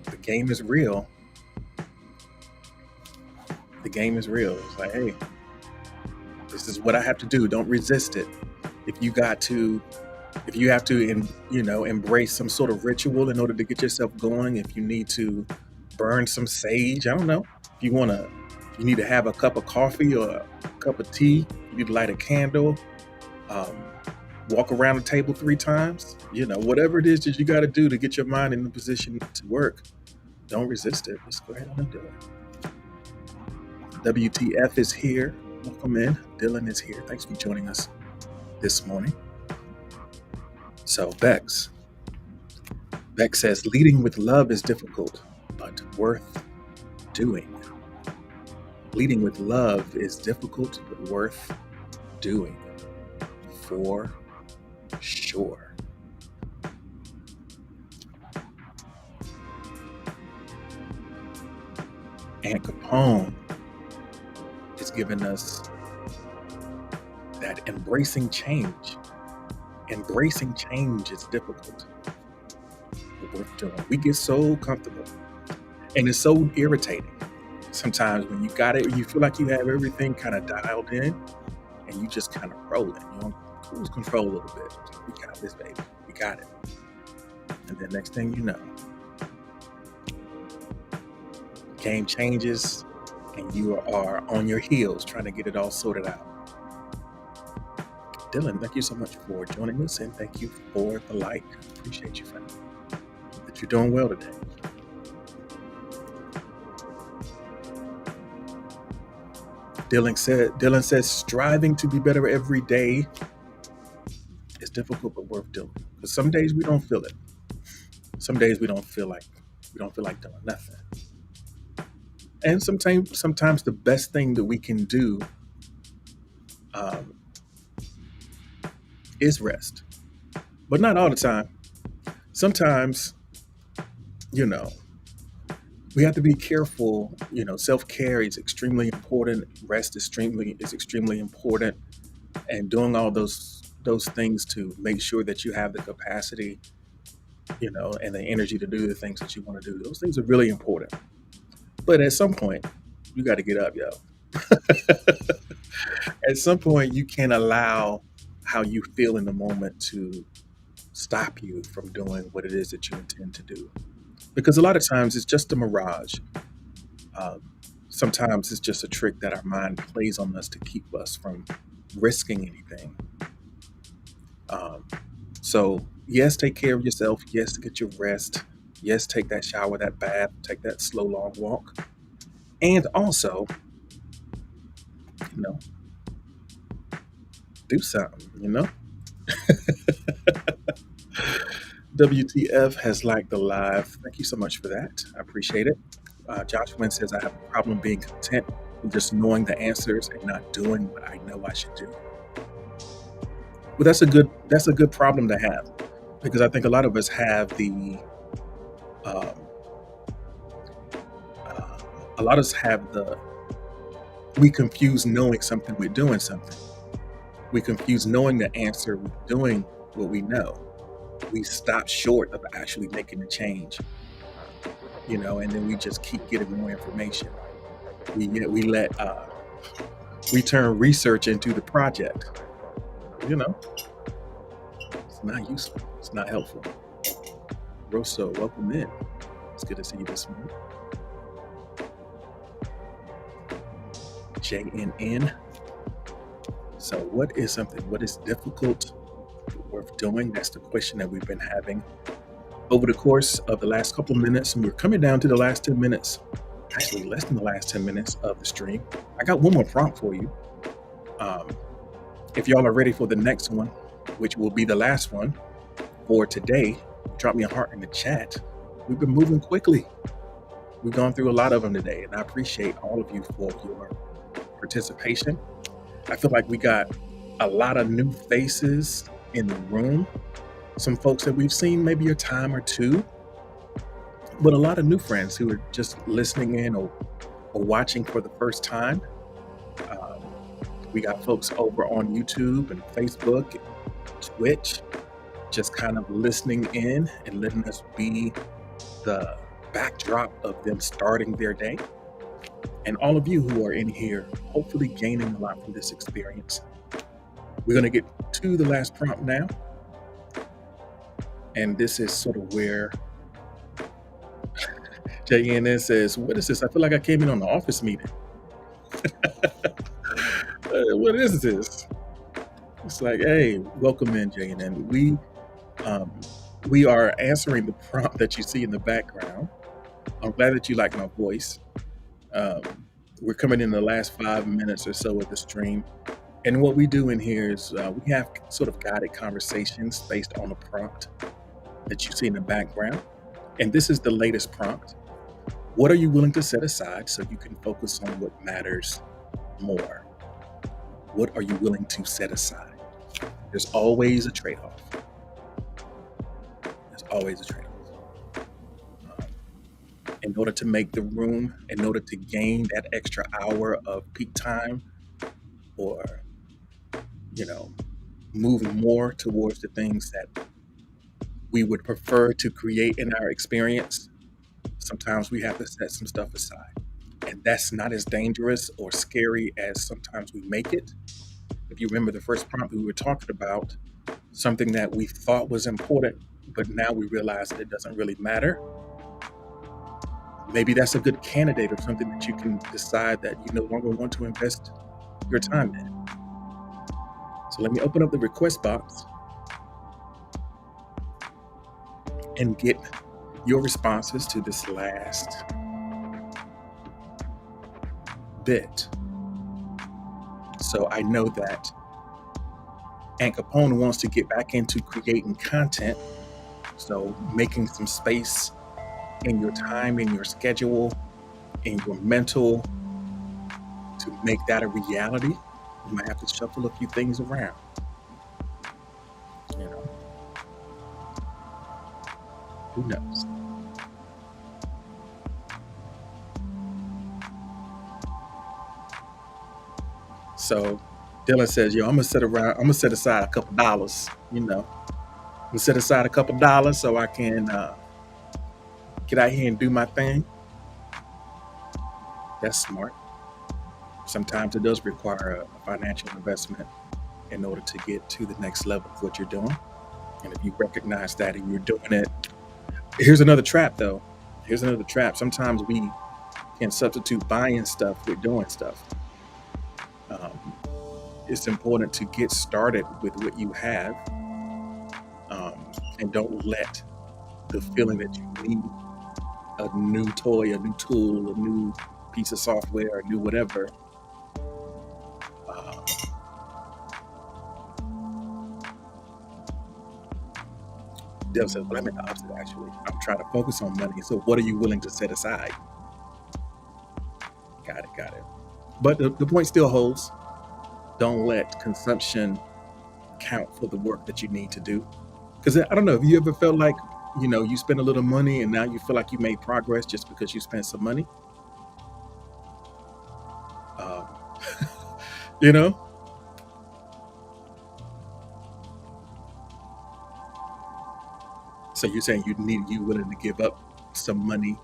[SPEAKER 1] The game is real. The game is real. It's like, hey, this is what I have to do. Don't resist it. If you have to, embrace some sort of ritual in order to get yourself going, if you need to burn some sage, I don't know. If you need to have a cup of coffee or a cup of tea, you need to light a candle, walk around the table 3 times, whatever it is that you got to do to get your mind in the position to work, don't resist it. Just go ahead and do it. WTF is here. Welcome in. Dylan is here. Thanks for joining us this morning. So Bex says, leading with love is difficult, but worth doing. Leading with love is difficult, but worth doing. For sure. And Capone is giving us that embracing change. Embracing change is difficult, but worth doing. We get so comfortable, and it's so irritating sometimes when you got it, you feel like you have everything kind of dialed in, and you just kind of rolling. You on cruise control a little bit. We got this, baby. We got it. And then next thing you know, game changes, and you are on your heels trying to get it all sorted out. Dylan, thank you so much for joining us, and thank you for the like. Appreciate you, friend. That you're doing well today. Dylan says striving to be better every day is difficult but worth doing. Because some days we don't feel it. Some days we don't feel like doing nothing. And sometimes the best thing that we can do is rest. But not all the time. Sometimes, we have to be careful. Self-care is extremely important. Rest is extremely important. And doing all those things to make sure that you have the capacity, and the energy to do the things that you want to do. Those things are really important. But at some point, you got to get up, yo. At some point, you can't allow how you feel in the moment to stop you from doing what it is that you intend to do. Because a lot of times it's just a mirage. Sometimes it's just a trick that our mind plays on us to keep us from risking anything. So yes, take care of yourself. Yes, get your rest. Yes, take that shower, that bath, take that slow, long walk. And also, do something, WTF has liked the live. Thank you so much for that. I appreciate it. Josh Wynn says, I have a problem being content with just knowing the answers and not doing what I know I should do. Well, that's a good problem to have, because I think a lot of us have we confuse knowing something with doing something. We confuse knowing the answer with doing what we know. We stop short of actually making a change, and then we just keep getting more information. We turn research into the project. It's not useful. It's not helpful. Rosso, welcome in. It's good to see you this morning. JNN. So what is difficult but worth doing? That's the question that we've been having over the course of the last couple of minutes, and we're coming down to the last 10 minutes, actually less than the last 10 minutes of the stream. I got one more prompt for you. If y'all are ready for the next one, which will be the last one for today, drop me a heart in the chat. We've been moving quickly. We've gone through a lot of them today, and I appreciate all of you for your participation. I feel like we got a lot of new faces in the room. Some folks that we've seen maybe a time or two, but a lot of new friends who are just listening in or watching for the first time. Um, we got folks over on YouTube and Facebook, and Twitch, just kind of listening in and letting us be the backdrop of them starting their day. And all of you who are in here, hopefully gaining a lot from this experience. We're going to get to the last prompt now. And this is sort of where JNS says, what is this? I feel like I came in on the office meeting. What is this? It's like, hey, welcome in, JNN. We are answering the prompt that you see in the background. I'm glad that you like my voice. We're coming in the last 5 minutes or so of the stream. And what we do in here is we have sort of guided conversations based on a prompt that you see in the background. And this is the latest prompt. What are you willing to set aside so you can focus on what matters more? What are you willing to set aside? There's always a trade-off. There's always a trade-off. In order to make the room, in order to gain that extra hour of peak time, or move more towards the things that we would prefer to create in our experience, sometimes we have to set some stuff aside. And that's not as dangerous or scary as sometimes we make it. If you remember the first prompt, we were talking about something that we thought was important, but now we realize that it doesn't really matter. Maybe that's a good candidate of something that you can decide that you no longer want to invest your time in. So let me open up the request box and get your responses to this last bit. So I know that Aunt Capone wants to get back into creating content. So making some space in your time, in your schedule, in your mental to make that a reality. You might have to shuffle a few things around. Who knows? So Dylan says, I'm gonna set aside a couple dollars, I'm gonna set aside a couple dollars so I can get out here and do my thing. That's smart. Sometimes it does require a financial investment in order to get to the next level of what you're doing. And if you recognize that and you're doing it, here's another trap though. Here's another trap. Sometimes we can substitute buying stuff with doing stuff. It's important to get started with what you have, and don't let the feeling that you need a new toy, a new tool, a new piece of software, a new whatever, Dev says, but I meant the opposite actually. I'm trying to focus on money. So what are you willing to set aside? Got it. But the point still holds. Don't let consumption count for the work that you need to do. Because I don't know, have you ever felt like, you spend a little money and now you feel like you made progress just because you spent some money? you know? So you're saying you willing to give up some money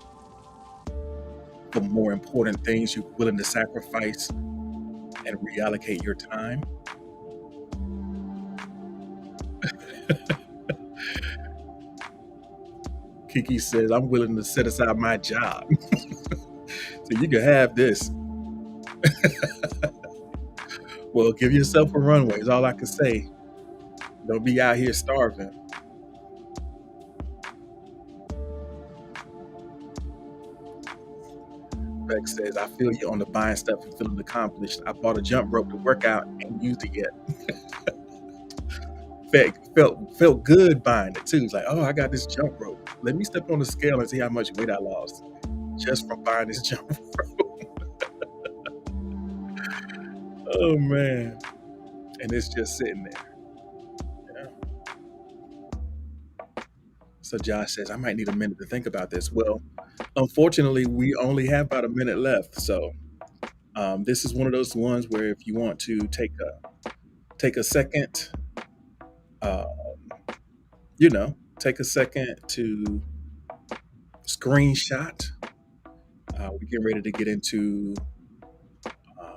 [SPEAKER 1] for more important things? You're willing to sacrifice and reallocate your time? Kiki says, I'm willing to set aside my job. So you can have this. Well, give yourself a runway is all I can say. Don't be out here starving. Bex says, I feel you on the buying stuff and feeling accomplished. I bought a jump rope to work out and ain't used it yet. Felt good buying it too. It's like, oh, I got this jump rope. Let me step on the scale and see how much weight I lost just from buying this jump rope. Oh man. And it's just sitting there. So Josh says, I might need a minute to think about this. Well, unfortunately, we only have about a minute left. So this is one of those ones where if you want to take a second, uh, take a second to screenshot. We're getting ready to get into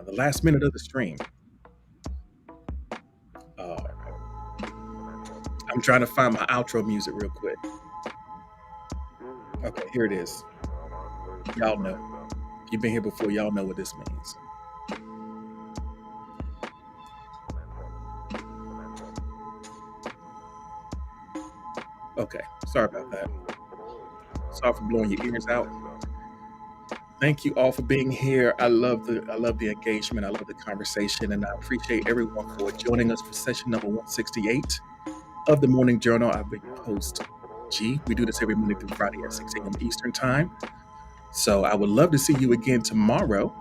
[SPEAKER 1] the last minute of the stream. Uh, I'm trying to find my outro music real quick. Okay, here it is. Y'all know. If you've been here before, y'all know what this means. Okay, sorry about that. Sorry for blowing your ears out. Thank you all for being here. I love the engagement. I love the conversation, and I appreciate everyone for joining us for session number 168 of the Morning Journal. I've been your host, G. We do this every Monday through Friday at 6 a.m. Eastern Time. So I would love to see you again tomorrow.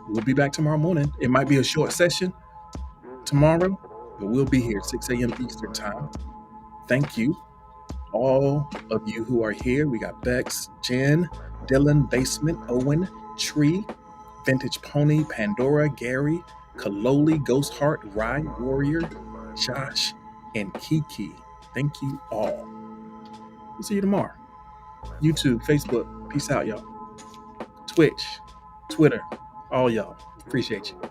[SPEAKER 1] We'll be back tomorrow morning. It might be a short session tomorrow, but we'll be here 6 a.m. Eastern Time. Thank you, all of you who are here. We got Bex, Jen, Dylan, Basement, Owen, Tree, Vintage Pony, Pandora, Gary, Kaloli, Ghost Heart, Rye, Warrior, Josh, and Kiki. Thank you all. We'll see you tomorrow. YouTube, Facebook. Peace out, y'all. Twitch, Twitter, all y'all. Appreciate you.